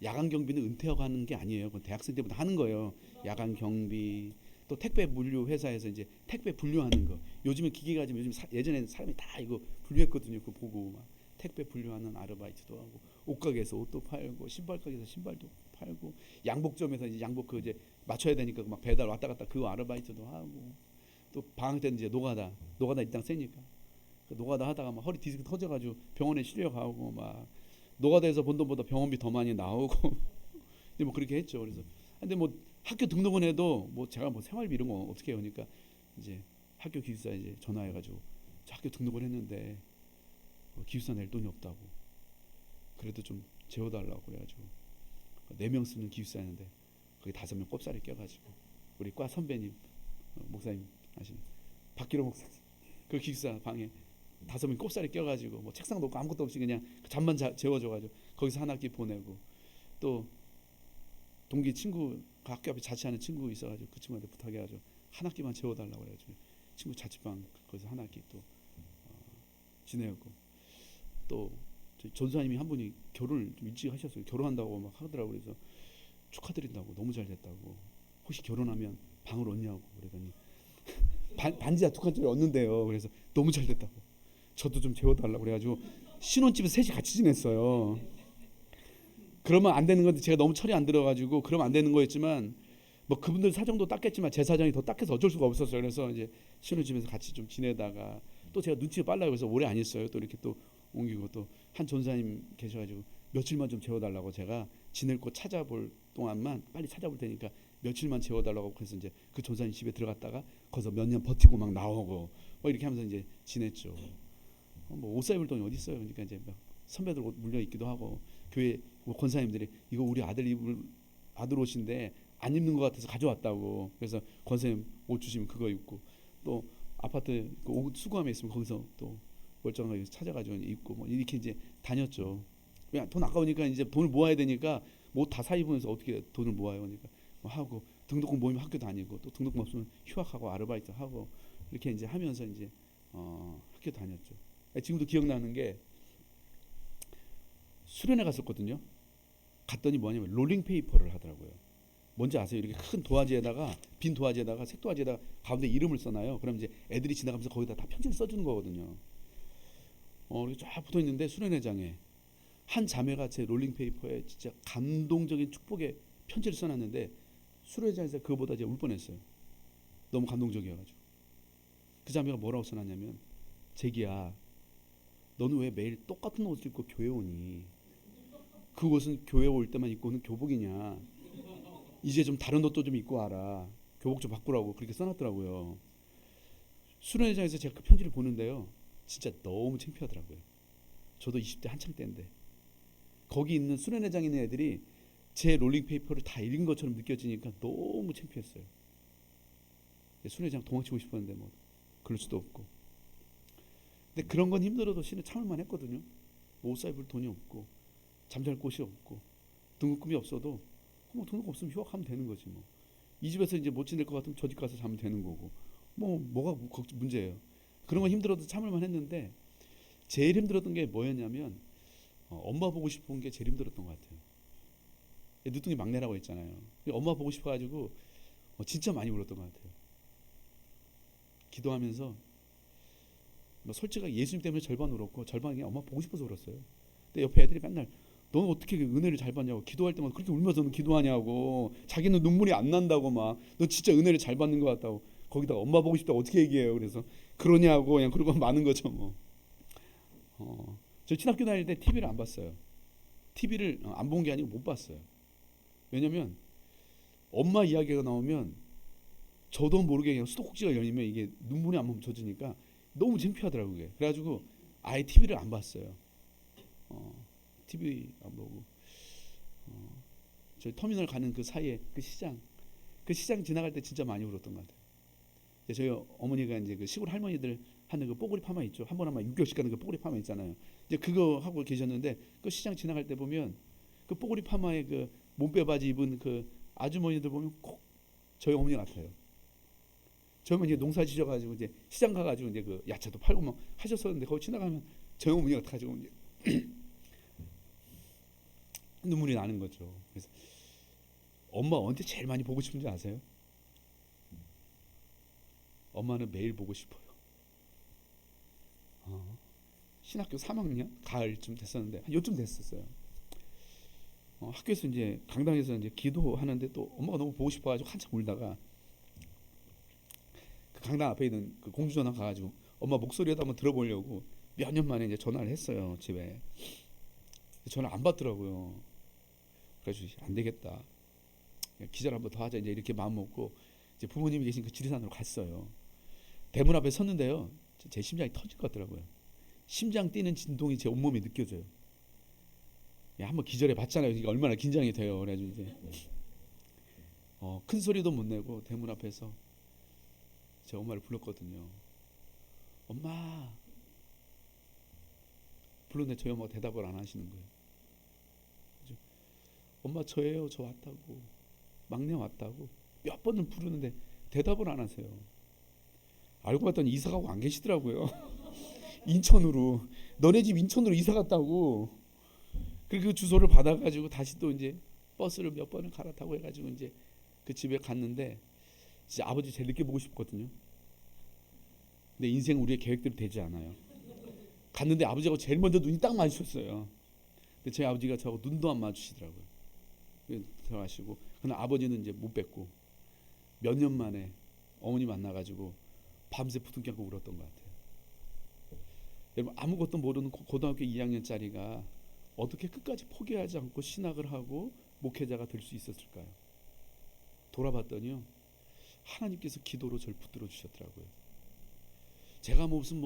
야간 경비는 은퇴하고 하는 게 아니에요. 그건 대학생 때부터 하는 거예요. 야간 경비, 또 택배 물류 회사에서 이제 택배 분류하는 거. 요즘은 기계 가지고 요즘 예전에는 사람이 다 이거 분류했거든요. 그거 보고 막 택배 분류하는 아르바이트도 하고, 옷가게에서 옷도 팔고, 신발 가게에서 신발도 팔고, 양복점에서 이제 양복 그 이제 맞춰야 되니까 막 배달 왔다 갔다 그 아르바이트도 하고, 또 방학 때는 이제 노가다 일당 세니까 그 노가다 하다가 막 허리 디스크 터져가지고 병원에 실려가고 막 노가다에서 번 돈보다 병원비 더 많이 나오고 이제 뭐 그렇게 했죠. 그래서 근데 뭐 학교 등록은 해도 뭐 제가 뭐 생활비 이런 거 어떻게 해요? 그러니까 이제 학교 기숙사에 이제 전화해가지고 저 학교 등록을 했는데 기숙사 낼 돈이 없다고, 그래도 좀 재워달라고 그래가지고 4명 쓰는 기숙사였는데 거기 5명 꼽사리 껴가지고 우리 과 선배님 목사님 아시는 박기로 목사님 그 기숙사 방에 5명 꼽사리 껴가지고 뭐 책상도 없고 아무것도 없이 그냥 잠만 재워줘가지고 거기서 한 학기 보내고, 또 동기 친구 학교 앞에 자취하는 친구 있어가지고 그 친구한테 부탁해가지고 한 학기만 재워달라고 그래가지고 친구 자취방 거기서 한 학기 또 지내고, 또 전사님이 한 분이 결혼을 좀 일찍 하셨어요. 결혼한다고 막 하더라고요. 그래서 축하드린다고 너무 잘 됐다고, 혹시 결혼하면 방을 얻냐고 그러더니 반지하 2칸짜리 얻는데요. 그래서 너무 잘 됐다고 저도 좀 재워달라고 그래가지고 신혼집에서 셋이 같이 지냈어요. 그러면 안 되는 건데 제가 너무 철이 안 들어가지고 그러면 안 되는 거였지만 뭐 그분들 사정도 딱겠지만 제 사정이 더 딱해서 어쩔 수가 없었어요. 그래서 이제 신혼집에서 같이 좀 지내다가 또 제가 눈치가 빨라요. 그래서 오래 안 있어요. 또 이렇게 또 옮기고 또 한 전사님 계셔가지고 며칠만 좀 재워달라고, 제가 지낼 곳 찾아볼 동안만 빨리 찾아볼 테니까 며칠만 재워달라고. 그래서 이제 그 전사님 집에 들어갔다가 거기서 몇 년 버티고 막 나오고 뭐 이렇게 하면서 이제 지냈죠. 뭐 옷 사입을 돈이 어디 있어요. 그러니까 이제 막 선배들 옷 물려 입기도 하고, 교회 뭐 권사님들이 이거 우리 아들 입을 아들 옷인데 안 입는 것 같아서 가져왔다고, 그래서 권사님 옷 주시면 그거 입고, 또 아파트 그 옷 수거함에 있으면 거기서 또 멀쩡하게 찾아가지고 입고 뭐 이렇게 이제 다녔죠. 그냥 돈 아까우니까 이제 돈을 모아야 되니까 뭐 다 사 입으면서 어떻게 돈을 모아요. 그러니까 뭐 하고 등록금 모이면 학교 다니고, 또 등록금 없으면 휴학하고 아르바이트 하고 이렇게 이제 하면서 이제 학교 다녔죠. 지금도 기억나는 게 수련회 갔었거든요. 갔더니 뭐냐면 롤링 페이퍼를 하더라고요. 뭔지 아세요? 이렇게 큰 도화지에다가, 빈 도화지에다가 색도화지에다가 가운데 이름을 써놔요. 그럼 이제 애들이 지나가면서 거기다 다 편지를 써주는 거거든요. 이렇게 쫙 붙어 있는데 수련회장에 한 자매가 제 롤링페이퍼에 진짜 감동적인 축복의 편지를 써놨는데 수련회장에서 그거보다 제가 울 뻔했어요. 너무 감동적이어가지고. 그 자매가 뭐라고 써놨냐면, 제기야, 너는 왜 매일 똑같은 옷을 입고 교회 오니? 그 옷은 교회 올 때만 입고 오는 교복이냐? 이제 좀 다른 옷도 좀 입고 와라. 교복 좀 바꾸라고 그렇게 써놨더라고요. 수련회장에서 제가 그 편지를 보는데요, 진짜 너무 창피하더라고요. 저도 20대 한창 때인데 거기 있는 수련회장에 있는 애들이 제 롤링페이퍼를 다 읽은 것처럼 느껴지니까 너무 창피했어요. 수련회장 도망치고 싶었는데 뭐 그럴 수도 없고. 근데 그런 건 힘들어도 실은 참을만 했거든요. 뭐 옷 사입을 돈이 없고 잠잘 곳이 없고 등급금이 없어도 뭐 등급 없으면 휴학하면 되는 거지 뭐. 이 집에서 이제 못 지낼 것 같으면 저 집 가서 자면 되는 거고. 뭐가 문제예요. 그런 건 힘들어도 참을만 했는데 제일 힘들었던 게 뭐였냐면 엄마 보고 싶은 게 제일 힘들었던 것 같아요. 늦둥이 막내라고 했잖아요. 엄마 보고 싶어가지고 진짜 많이 울었던 것 같아요. 기도하면서 뭐 솔직하게 예수님 때문에 절반 울었고 절반이 그냥 엄마 보고 싶어서 울었어요. 근데 옆에 애들이 맨날 너는 어떻게 은혜를 잘 받냐고, 기도할 때마다 그렇게 울면서 기도하냐고, 자기는 눈물이 안 난다고, 막 너 진짜 은혜를 잘 받는 것 같다고, 거기다가 엄마 보고 싶다고 어떻게 얘기해요. 그래서 그러냐고 그냥 그러고 많은 거죠 뭐. 저 신학교 다닐 때 TV를 안 봤어요. TV를 안 본 게 아니고 못 봤어요. 왜냐면 엄마 이야기가 나오면 저도 모르게 그냥 수도꼭지가 열리면 이게 눈물이 안 멈춰지니까 너무 창피하더라고요. 그게. 그래가지고 아예 TV를 안 봤어요. TV 안 보고 저희 터미널 가는 그 사이에 그 시장 지나갈 때 진짜 많이 울었던 것 같아요. 저희 어머니가 이제 그 시골 할머니들 하는 그 뽀글이 파마 있죠. 한 번 하면 6개월씩 가는 그 뽀글이 파마 있잖아요. 이제 그거 하고 계셨는데 그 시장 지나갈 때 보면 그 뽀글이 파마에 그 몸빼 바지 입은 그 아주머니들 보면 꼭 저희 어머니 같아요. 저희 어머니 농사 지셔가지고 이제 시장 가가지고 이제 그 야채도 팔고 막 하셨었는데 거기 지나가면 저희 어머니 같아가지고 이제 눈물이 나는 거죠. 그래서 엄마 언제 제일 많이 보고 싶은지 아세요? 엄마는 매일 보고 싶어요. 신학교 3학년 가을쯤 됐었는데 한 요쯤 됐었어요. 학교에서 이제 강당에서 이제 기도하는데 또 엄마가 너무 보고 싶어가지고 한참 울다가 그 강당 앞에 있는 그 공주전화 가가지고 엄마 목소리라도 한번 들어보려고 몇 년 만에 이제 전화를 했어요. 집에. 전화 안 받더라고요. 그래서 안 되겠다. 기절 한번 더 하자. 이제 이렇게 마음 먹고 이제 부모님이 계신 그 지리산으로 갔어요. 대문 앞에 섰는데요, 제 심장이 터질 것 같더라고요. 심장 뛰는 진동이 제 온몸에 느껴져요. 한번 기절해 봤잖아요. 그러니까 얼마나 긴장이 돼요. 그래가지고 이제 큰 소리도 못 내고 대문 앞에서 제 엄마를 불렀거든요. 엄마 불렀는데 저희 엄마가 대답을 안 하시는 거예요. 엄마 저예요. 저 왔다고. 막내 왔다고. 몇 번을 부르는데 대답을 안 하세요. 알고 봤더니 이사 가고 안 계시더라고요. 인천으로. 너네 집 인천으로 이사 갔다고. 그리고 그 주소를 받아가지고 다시 또 이제 버스를 몇 번을 갈아타고 해가지고 이제 그 집에 갔는데 진짜 아버지 제일 늦게 보고 싶거든요. 근데 인생 우리의 계획대로 되지 않아요. 갔는데 아버지하고 제일 먼저 눈이 딱 마주쳤어요. 근데 제 아버지가 저하고 눈도 안 마주치더라고요. 들어가시고 그날 아버지는 이제 못 뵙고 몇 년 만에 어머니 만나가지고 밤새 부둥 켜고 울었던 것 같아요. 여러분, 아무것도 모르는 고등학교 2학년짜리가 어떻게 끝까지 포기하지 않고 신학을 하고 목회자가 될 수 있었을까요? 돌아봤더니요, 하나님께서 기도로 저를 붙들어 주셨더라고요. 제가 무슨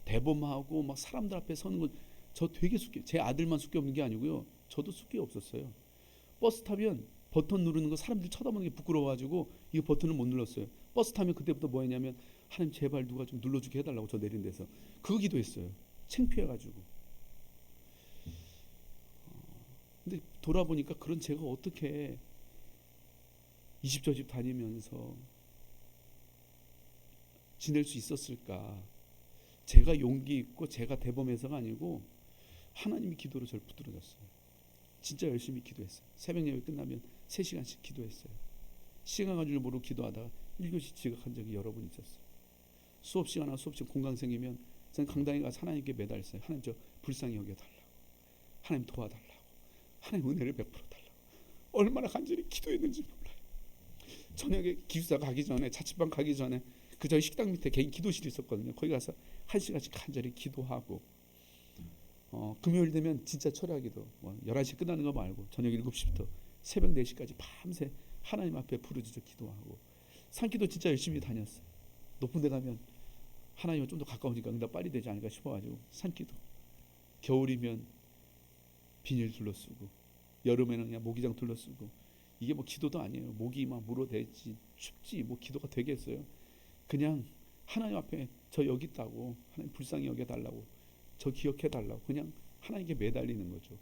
대범하고 막 사람들 앞에 서는 건 저 되게 제 아들만 숙기 없는 게 아니고요, 저도 숙기 없었어요. 버스 타면 버튼 누르는 거 사람들이 쳐다보는 게 부끄러워가지고 이 버튼을 못 눌렀어요. 버스 타면 그때부터 뭐 했냐면, 하나님 제발 누가 좀 눌러주게 해달라고 저 내린 데서 그거 기도했어요. 창피해가지고. 근데 돌아보니까 그런 제가 어떻게 이 집 저 집 다니면서 지낼 수 있었을까? 제가 용기 있고 제가 대범해서가 아니고 하나님이 기도로 저를 붙들어줬어요. 진짜 열심히 기도했어요. 새벽 예배 끝나면 3시간씩 기도했어요. 시간 가줄 모르고 기도하다가 1교시 지각한 적이 여러 번 있었어요. 수업 시간이나 수업 시간 공강 생기면 저는 강당에 가서 하나님께 매달렸어요. 하나님 저 불쌍히 여겨달라고. 하나님 도와달라고, 하나님 은혜를 베풀어 달라고 얼마나 간절히 기도했는지 몰라요. 저녁에 기숙사 가기 전에, 자취방 가기 전에 그 저희 식당 밑에 개인 기도실이 있었거든요. 거기 가서 1시간씩 간절히 기도하고, 금요일 되면 진짜 철야기도 11시 끝나는 거 말고 저녁 7시부터 새벽 4시까지 밤새 하나님 앞에 부르짖어 기도하고, 산기도 진짜 열심히 다녔어요. 높은 데 가면 하나님과 좀 더 가까우니까 응답 빨리 되지 않을까 싶어가지고 산기도, 겨울이면 비닐 둘러쓰고, 여름에는 그냥 모기장 둘러쓰고, 이게 뭐 기도도 아니에요. 모기 막 물어대지 춥지 뭐 기도가 되겠어요. 그냥 하나님 앞에 저 여기 있다고, 하나님 불쌍히 여겨달라고, 저 기억해달라고 그냥 하나님께 매달리는 거죠.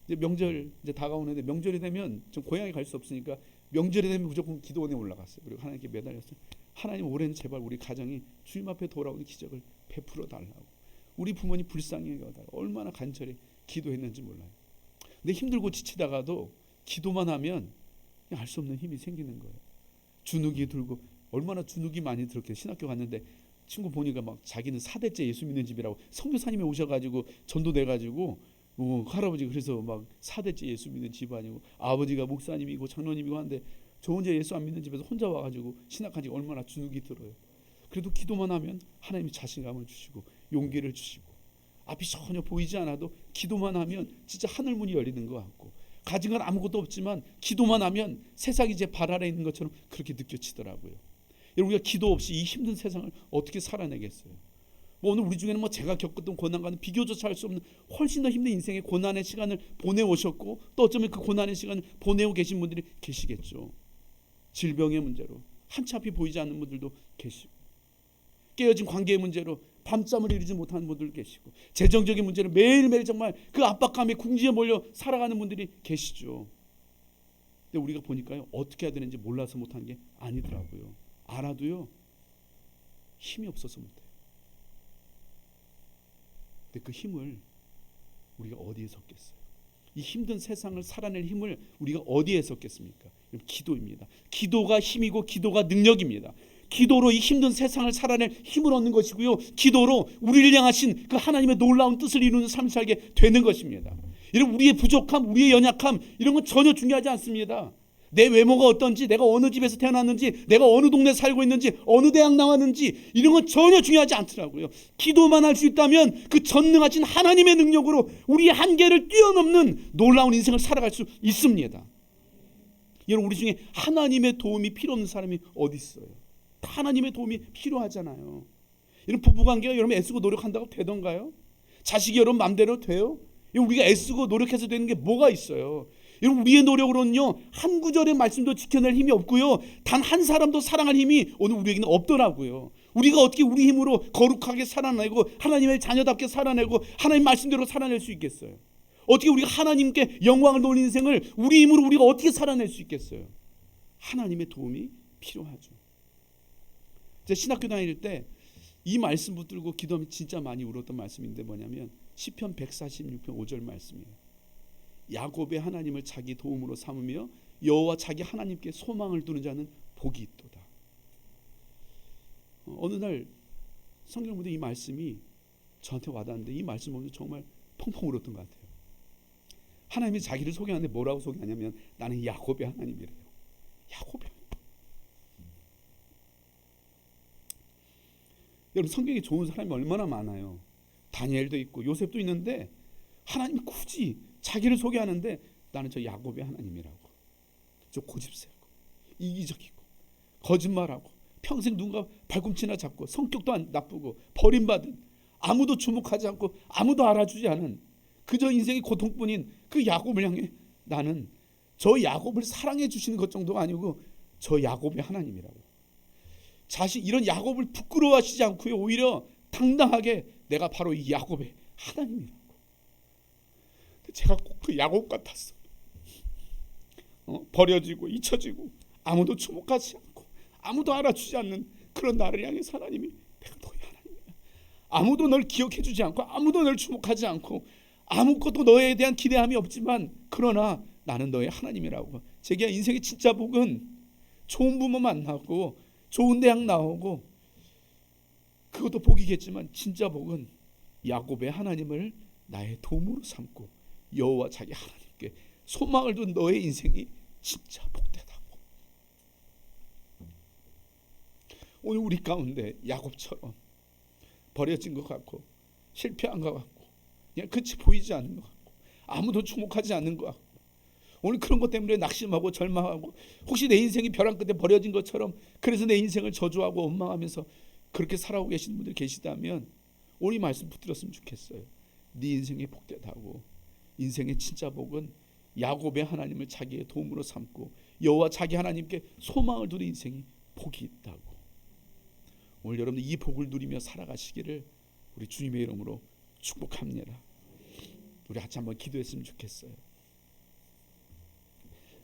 이제 명절 이제 다가오는데, 명절이 되면 좀 고향에 갈 수 없으니까 명절이 되면 무조건 기도원에 올라갔어요. 그리고 하나님께 매달렸어요. 하나님, 올해는 제발 우리 가정이 주님 앞에 돌아오는 기적을 베풀어 달라고, 우리 부모님 불쌍히 여겨달라고 얼마나 간절히 기도했는지 몰라요. 근데 힘들고 지치다가도 기도만 하면 알 수 없는 힘이 생기는 거예요. 주눅이 들고, 얼마나 주눅이 많이 들었겠어요. 신학교 갔는데 친구 보니까 막 자기는 4대째 예수 믿는 집이라고, 선교사님이 오셔가지고 전도돼가지고 할아버지 그래서 막 4대째 예수 믿는 집안이고, 아버지가 목사님이고 장로님이고 하는데 저 혼자 예수 안 믿는 집에서 혼자 와가지고 신학한 지 얼마나 주눅이 들어요. 그래도 기도만 하면 하나님이 자신감을 주시고 용기를 주시고, 앞이 전혀 보이지 않아도 기도만 하면 진짜 하늘문이 열리는 것 같고, 가진 건 아무것도 없지만 기도만 하면 세상이 제 발 아래에 있는 것처럼 그렇게 느껴지더라고요. 여러분, 우리가 기도 없이 이 힘든 세상을 어떻게 살아내겠어요? 뭐 오늘 우리 중에는 뭐 제가 겪었던 고난과는 비교조차 할 수 없는 훨씬 더 힘든 인생의 고난의 시간을 보내오셨고, 또 어쩌면 그 고난의 시간을 보내고 계신 분들이 계시겠죠. 질병의 문제로 한치 앞이 보이지 않는 분들도 계시고, 깨어진 관계의 문제로 밤잠을 이루지 못하는 분들 계시고, 재정적인 문제로 매일매일 정말 그 압박감에 궁지에 몰려 살아가는 분들이 계시죠. 근데 우리가 보니까요, 어떻게 해야 되는지 몰라서 못하는 게 아니더라고요. 알아도요, 힘이 없어서 못해요. 근데 그 힘을 우리가 어디에 섰겠어요? 이 힘든 세상을 살아낼 힘을 우리가 어디에 섰겠습니까? 기도입니다. 기도가 힘이고 기도가 능력입니다. 기도로 이 힘든 세상을 살아낼 힘을 얻는 것이고요, 기도로 우리를 향하신 그 하나님의 놀라운 뜻을 이루는 삶을 살게 되는 것입니다. 이런 우리의 부족함, 우리의 연약함, 이런 건 전혀 중요하지 않습니다. 내 외모가 어떤지, 내가 어느 집에서 태어났는지, 내가 어느 동네에 살고 있는지, 어느 대학 나왔는지, 이런 건 전혀 중요하지 않더라고요. 기도만 할 수 있다면 그 전능하신 하나님의 능력으로 우리의 한계를 뛰어넘는 놀라운 인생을 살아갈 수 있습니다. 여러분, 우리 중에 하나님의 도움이 필요 없는 사람이 어디 있어요? 다 하나님의 도움이 필요하잖아요. 이런 부부관계가 여러분 애쓰고 노력한다고 되던가요? 자식이 여러분 마음대로 돼요? 우리가 애쓰고 노력해서 되는 게 뭐가 있어요? 여러분, 우리의 노력으로는요, 한 구절의 말씀도 지켜낼 힘이 없고요, 단 한 사람도 사랑할 힘이 오늘 우리에게는 없더라고요. 우리가 어떻게 우리 힘으로 거룩하게 살아내고 하나님의 자녀답게 살아내고 하나님 말씀대로 살아낼 수 있겠어요? 어떻게 우리가 하나님께 영광을 돌리는 인생을 우리 힘으로 우리가 어떻게 살아낼 수 있겠어요? 하나님의 도움이 필요하죠. 제가 신학교 다닐 때 이 말씀 붙들고 기도하면 진짜 많이 울었던 말씀인데 뭐냐면 시편 146편 5절 말씀이에요. 야곱의 하나님을 자기 도움으로 삼으며 여호와 자기 하나님께 소망을 두는 자는 복이 있도다. 어느 날 성경 보는데 이 말씀이 저한테 와닿는데, 이 말씀 보면서 정말 펑펑 울었던 것 같아요. 하나님이 자기를 소개하는데 뭐라고 소개하냐면 나는 야곱의 하나님이래요. 야곱의 하나님. 여러분, 성경에 좋은 사람이 얼마나 많아요. 다니엘도 있고 요셉도 있는데 하나님이 굳이 자기를 소개하는데 나는 저 야곱의 하나님이라고. 저 고집세고 이기적이고 거짓말하고 평생 누군가 발꿈치나 잡고 성격도 안 나쁘고 버림받은, 아무도 주목하지 않고 아무도 알아주지 않은 그저 인생이 고통뿐인 그 야곱을 향해 나는 저 야곱을 사랑해 주시는 것 정도가 아니고 저 야곱의 하나님이라고. 이런 야곱을 부끄러워하시지 않고요, 오히려 당당하게 내가 바로 이 야곱의 하나님이라고. 제가 꼭 그 야곱 같았어요. 버려지고 잊혀지고 아무도 주목하지 않고 아무도 알아주지 않는 그런 나를 향해 하나님이 내가 너의 하나님이야. 아무도 널 기억해 주지 않고 아무도 널 주목하지 않고 아무것도 너에 대한 기대함이 없지만 그러나 나는 너의 하나님이라고. 제게 인생의 진짜 복은 좋은 부모 만나고 좋은 대학 나오고 그것도 복이겠지만 진짜 복은 야곱의 하나님을 나의 도움으로 삼고 여호와 자기 하나님께 소망을 둔 너의 인생이 진짜 복되다고. 오늘 우리 가운데 야곱처럼 버려진 것 같고 실패한 것 같고 그냥 끝이 보이지 않는 것 같고 아무도 주목하지 않는 것 같고 오늘 그런 것 때문에 낙심하고 절망하고 혹시 내 인생이 벼랑 끝에 버려진 것처럼 그래서 내 인생을 저주하고 원망하면서 그렇게 살아오고 계시는 분들 계시다면 오늘 이 말씀 붙들었으면 좋겠어요. 네 인생이 복되다고. 인생의 진짜 복은 야곱의 하나님을 자기의 도움으로 삼고 여호와 자기 하나님께 소망을 두는 인생이 복이 있다고. 오늘 여러분 이 복을 누리며 살아가시기를 우리 주님의 이름으로 축복합니다. 우리 같이 한번 기도했으면 좋겠어요.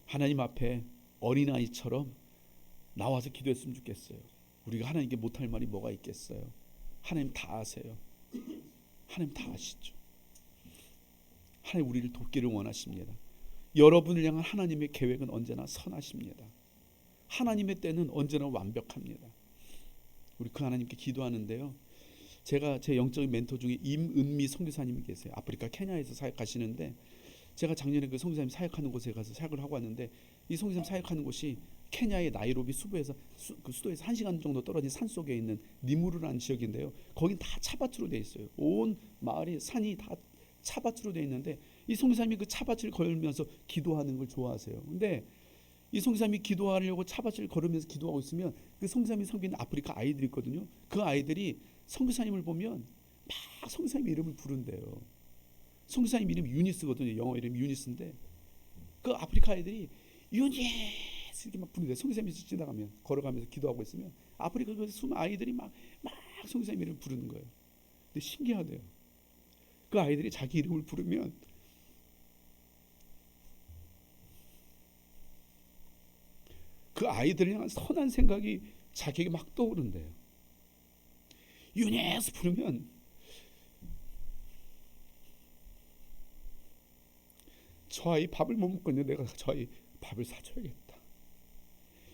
하나님 앞에 어린아이처럼 나와서 기도했으면 좋겠어요. 우리가 하나님께 못할 말이 뭐가 있겠어요. 하나님 다 아세요. 하나님 다 아시죠. 하나님 우리를 돕기를 원하십니다. 여러분을 향한 하나님의 계획은 언제나 선하십니다. 하나님의 때는 언제나 완벽합니다. 우리 그 하나님께 기도하는데요. 제가 제 영적인 멘토 중에 임은미 선교사님이 계세요. 아프리카 케냐에서 사역하시는데 제가 작년에 그 선교사님 사역하는 곳에 가서 사역을 하고 왔는데 이 선교사님 사역하는 곳이 케냐의 나이로비 수도에서 그 수도에서 1시간 정도 떨어진 산 속에 있는 니무르라는 지역인데요. 거긴 다 차밭으로 돼 있어요. 온 마을이 산이 다 차밭으로 돼 있는데 이 선교사님이 그 차밭을 걸으면서 기도하는 걸 좋아하세요. 근데 이 선교사님이 기도하려고 차밭을 걸으면서 기도하고 있으면 그 선교사님이 섬기는 아프리카 아이들이 있거든요. 그 아이들이 선교사님을 보면 막 선교사님 이름을 부른대요. 선교사님 이름이 유니스거든요. 영어 이름이 유니스인데 그 아프리카 아이들이 유니스 이렇게 막 부른대요. 선교사님이 지나가면 걸어가면서 기도하고 있으면 아프리카 그 수많은 아이들이 막 선교사님 이름을 부르는 거예요. 근데 신기하대요. 그 아이들이 자기 이름을 부르면 그 아이들을 향한 선한 생각이 자기에게 막 떠오른대요. 유니스 부르면 저 아이 밥을 못 먹거든요. 내가 저 아이 밥을 사줘야겠다.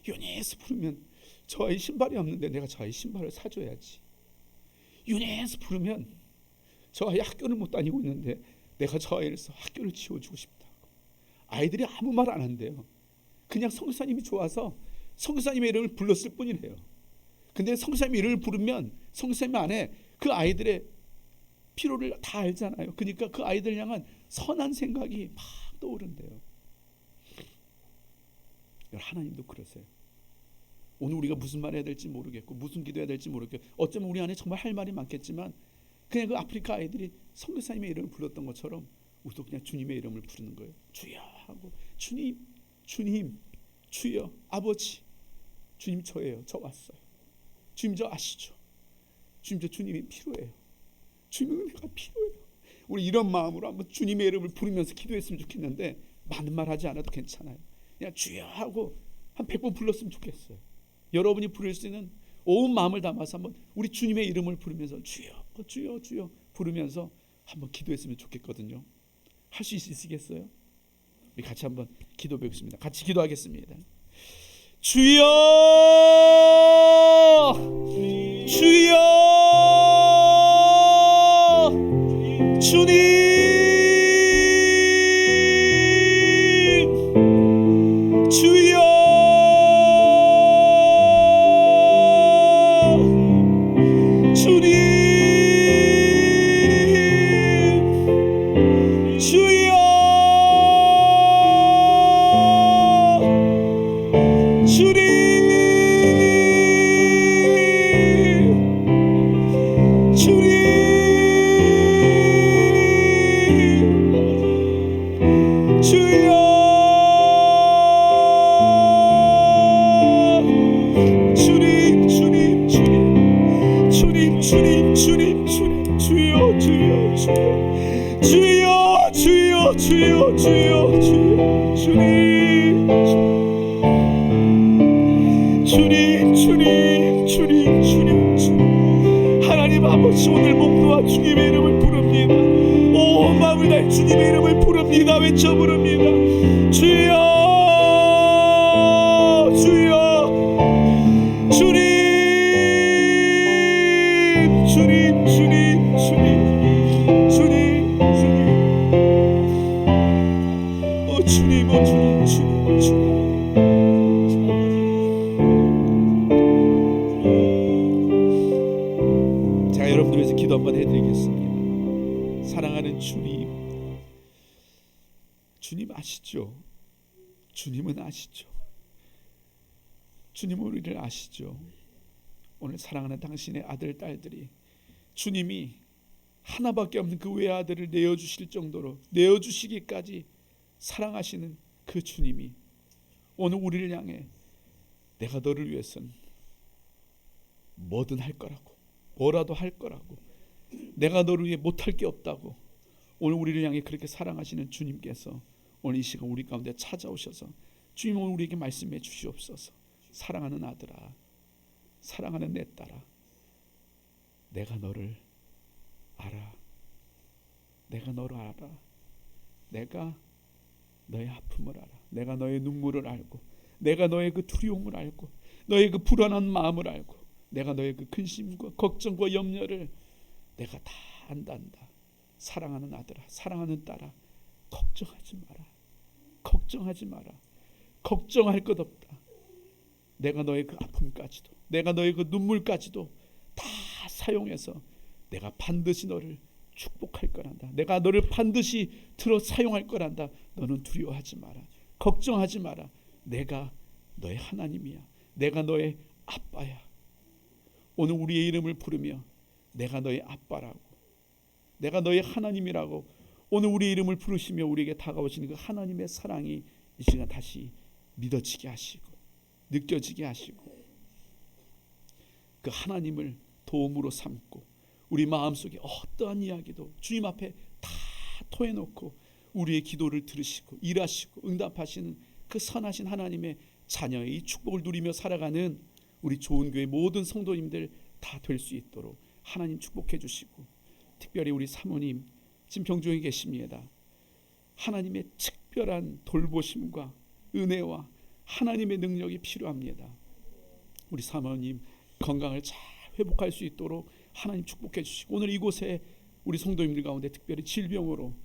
유니스 부르면 저 아이 신발이 없는데 내가 저 아이 신발을 사줘야지. 유니스 부르면 저 아이 학교를 못 다니고 있는데 내가 저 아이를 학교를 지워주고 싶다고. 아이들이 아무 말 안 한대요. 그냥 선교사님이 좋아서 선교사님의 이름을 불렀을 뿐이래요. 근데 선교사님의 이름을 부르면 선교사님 안에 그 아이들의 필요를 다 알잖아요. 그러니까 그 아이들 향한 선한 생각이 막 떠오른대요. 하나님도 그러세요. 오늘 우리가 무슨 말 해야 될지 모르겠고 무슨 기도해야 될지 모르겠고 어쩌면 우리 안에 정말 할 말이 많겠지만 그냥 그 아프리카 아이들이 선교사님의 이름을 불렀던 것처럼 우리도 그냥 주님의 이름을 부르는 거예요. 주여 하고 주님 주여 아버지 주님 저예요. 저 왔어요. 주님 저 아시죠. 주님 저 주님이 필요해요. 주님의 은혜가 필요해요. 우리 이런 마음으로 한번 주님의 이름을 부르면서 기도했으면 좋겠는데 많은 말 하지 않아도 괜찮아요. 그냥 주여 하고 한 100번 불렀으면 좋겠어요. 여러분이 부를 수 있는 온 마음을 담아서 한번 우리 주님의 이름을 부르면서 주여 주여 주여 부르면서 한번 기도했으면 좋겠거든요. 할 수 있으시겠어요? 우리 같이 한번 기도 배우겠습니다. 같이 기도하겠습니다. 주여 주여 주님 주여 주님 주여 하나님 아버지 오늘 목도와 주님의 이름을 부릅니다. 온 마음을 다해 주님의 이름을 부릅니다. 외쳐 부릅니다. 주여 주여 주님 주님 주님 주님 주님 주님 제가 여러분들 위해서 기도 한번 해드리겠습니다. 사랑하는 주님, 주님 아시죠? 주님은 아시죠? 주님은 우리를 아시죠? 오늘 사랑하는 당신의 아들, 딸들이 주님이 하나밖에 없는 그 외아들을 내어주실 정도로 내어주시기까지 사랑하시는 그 주님이 오늘 우리를 향해 내가 너를 위해선 뭐든 할 거라고, 뭐라도 할 거라고, 내가 너를 위해 못할 게 없다고 오늘 우리를 향해 그렇게 사랑하시는 주님께서 오늘 이 시간 우리 가운데 찾아오셔서 주님 오늘 우리에게 말씀해 주시옵소서. 사랑하는 아들아, 사랑하는 내 딸아, 내가 너를 알아. 내가 너를 알아. 내가 너의 아픔을 알아. 내가 너의 눈물을 알고, 내가 너의 그 두려움을 알고, 너의 그 불안한 마음을 알고, 내가 너의 그 근심과 걱정과 염려를 내가 다 안단다. 사랑하는 아들아, 사랑하는 딸아, 걱정하지 마라. 걱정하지 마라. 걱정할 것 없다. 내가 너의 그 아픔까지도, 내가 너의 그 눈물까지도 다 사용해서 내가 반드시 너를 축복할 거란다. 내가 너를 반드시 들어 사용할 거란다. 너는 두려워하지 마라. 걱정하지 마라. 내가 너의 하나님이야. 내가 너의 아빠야. 오늘 우리의 이름을 부르며 내가 너의 아빠라고, 내가 너의 하나님이라고 오늘 우리의 이름을 부르시며 우리에게 다가오시는 그 하나님의 사랑이 이 시간 다시 믿어지게 하시고 느껴지게 하시고 그 하나님을 도움으로 삼고 우리 마음속에 어떠한 이야기도 주님 앞에 다 토해놓고 우리의 기도를 들으시고 일하시고 응답하시는 그 선하신 하나님의 자녀의 이 축복을 누리며 살아가는 우리 좋은 교회 모든 성도님들 다 될 수 있도록 하나님 축복해 주시고, 특별히 우리 사모님 진평중에 계십니다. 하나님의 특별한 돌보심과 은혜와 하나님의 능력이 필요합니다. 우리 사모님 건강을 잘 회복할 수 있도록 하나님 축복해 주시고, 오늘 이곳에 우리 성도님들 가운데 특별히 질병으로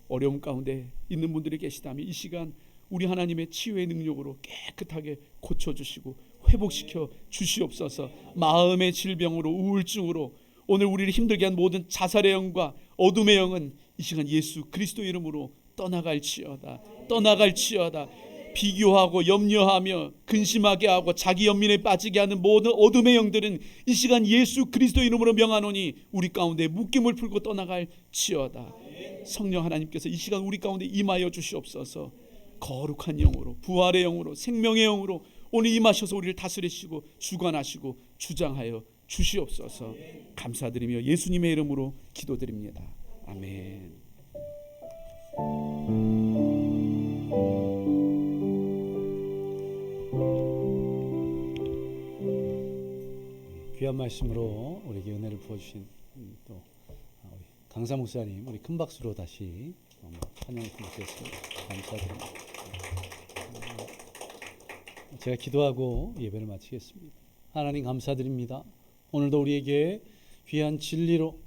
어려움 가운데 있는 분들이 계시다면 이 시간 우리 하나님의 치유의 능력으로 깨끗하게 고쳐주시고 회복시켜 주시옵소서. 마음의 질병으로 우울증으로 오늘 우리를 힘들게 한 모든 자살의 영과 어둠의 영은 이 시간 예수 그리스도 이름으로 떠나갈지어다. 떠나갈지어다. 비교하고 염려하며 근심하게 하고 자기 연민에 빠지게 하는 모든 어둠의 영들은 이 시간 예수 그리스도 이름으로 명하노니 우리 가운데 묶임을 풀고 떠나갈지어다. 성령 하나님께서 이 시간 우리 가운데 임하여 주시옵소서. 거룩한 영으로, 부활의 영으로, 생명의 영으로 오늘 임하셔서 우리를 다스리시고 주관하시고 주장하여 주시옵소서. 감사드리며 예수님의 이름으로 기도드립니다. 아멘. 귀한 말씀으로 우리에게 은혜를 부어주신 또 우리 강사 목사님, 우리 큰 박수로 다시 찬양을 드리겠습니다. 감사드립니다. 제가 기도하고 예배를 마치겠습니다. 하나님 감사드립니다. 오늘도 우리에게 귀한 진리로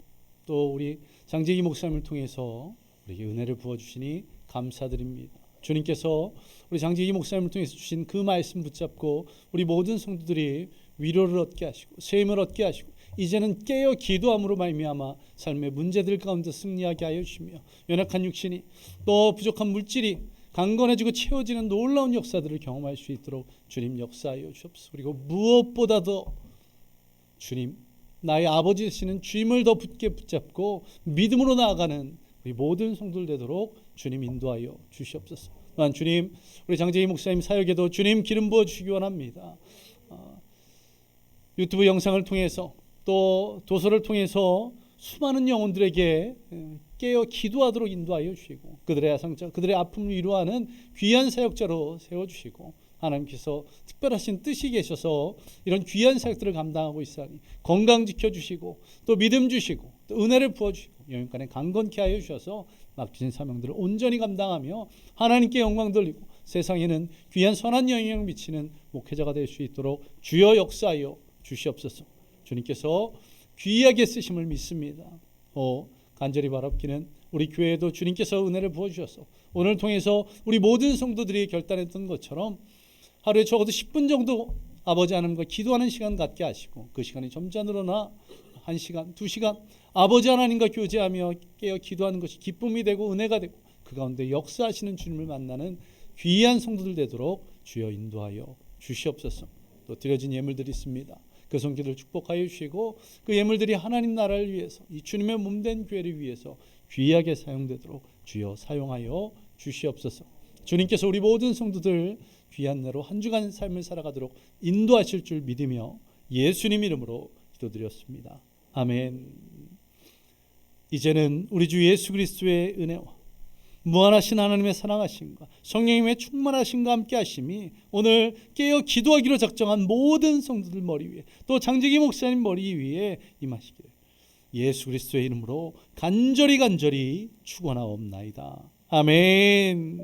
또 우리 장재기 목사님을 통해서 우리에게 은혜를 부어주시니 감사드립니다. 주님께서 우리 장재기 목사님을 통해서 주신 그 말씀 붙잡고 우리 모든 성도들이 위로를 얻게 하시고 셈을 얻게 하시고 이제는 깨어 기도함으로 말미암아 삶의 문제들 가운데 승리하게 하여 주시며 연약한 육신이 또 부족한 물질이 강건해지고 채워지는 놀라운 역사들을 경험할 수 있도록 주님 역사하여 주옵소서. 그리고 무엇보다도 주님, 나의 아버지 되시는 주님을 더 붙게 붙잡고 믿음으로 나아가는 우리 모든 성도들 되도록 주님 인도하여 주시옵소서. 또한 주님, 우리 장재희 목사님 사역에도 주님 기름 부어 주시기 원합니다. 유튜브 영상을 통해서 또 도서를 통해서 수많은 영혼들에게 깨어 기도하도록 인도하여 주시고 그들의 아상자, 그들의 아픔을 위로하는 귀한 사역자로 세워주시고 하나님께서 특별하신 뜻이 계셔서 이런 귀한 사역들을 감당하고 있으니 건강 지켜주시고 또 믿음 주시고 또 은혜를 부어주시고 영육간에 강건케 하여 주셔서 맡기신 사명들을 온전히 감당하며 하나님께 영광 돌리고 세상에는 귀한 선한 영향을 미치는 목회자가 될 수 있도록 주여 역사하여 주시옵소서. 주님께서 귀하게 쓰심을 믿습니다. 간절히 바랍기는 우리 교회도 주님께서 은혜를 부어주셔서 오늘 통해서 우리 모든 성도들이 결단했던 것처럼 하루에 적어도 10분 정도 아버지 하나님과 기도하는 시간 갖게 하시고 그 시간이 점차 늘어나 1시간, 2시간 아버지 하나님과 교제하며 깨어 기도하는 것이 기쁨이 되고 은혜가 되고 그 가운데 역사하시는 주님을 만나는 귀한 성도들 되도록 주여 인도하여 주시옵소서. 또 드려진 예물들이 있습니다. 그 손길을 축복하여 주시고 그 예물들이 하나님 나라를 위해서 이 주님의 몸된 교회를 위해서 귀하게 사용되도록 주여 사용하여 주시옵소서. 주님께서 우리 모든 성도들 귀한 내로 한 주간 삶을 살아가도록 인도하실 줄 믿으며 예수님 이름으로 기도드렸습니다. 아멘. 이제는 우리 주 예수 그리스도의 은혜와 무한하신 하나님의 사랑하심과 성령님의 충만하심과 함께 하심이 오늘 깨어 기도하기로 작정한 모든 성도들 머리 위에 또 장재기 목사님 머리 위에 임하시기를 예수 그리스도의 이름으로 간절히 축원하옵나이다. 아멘.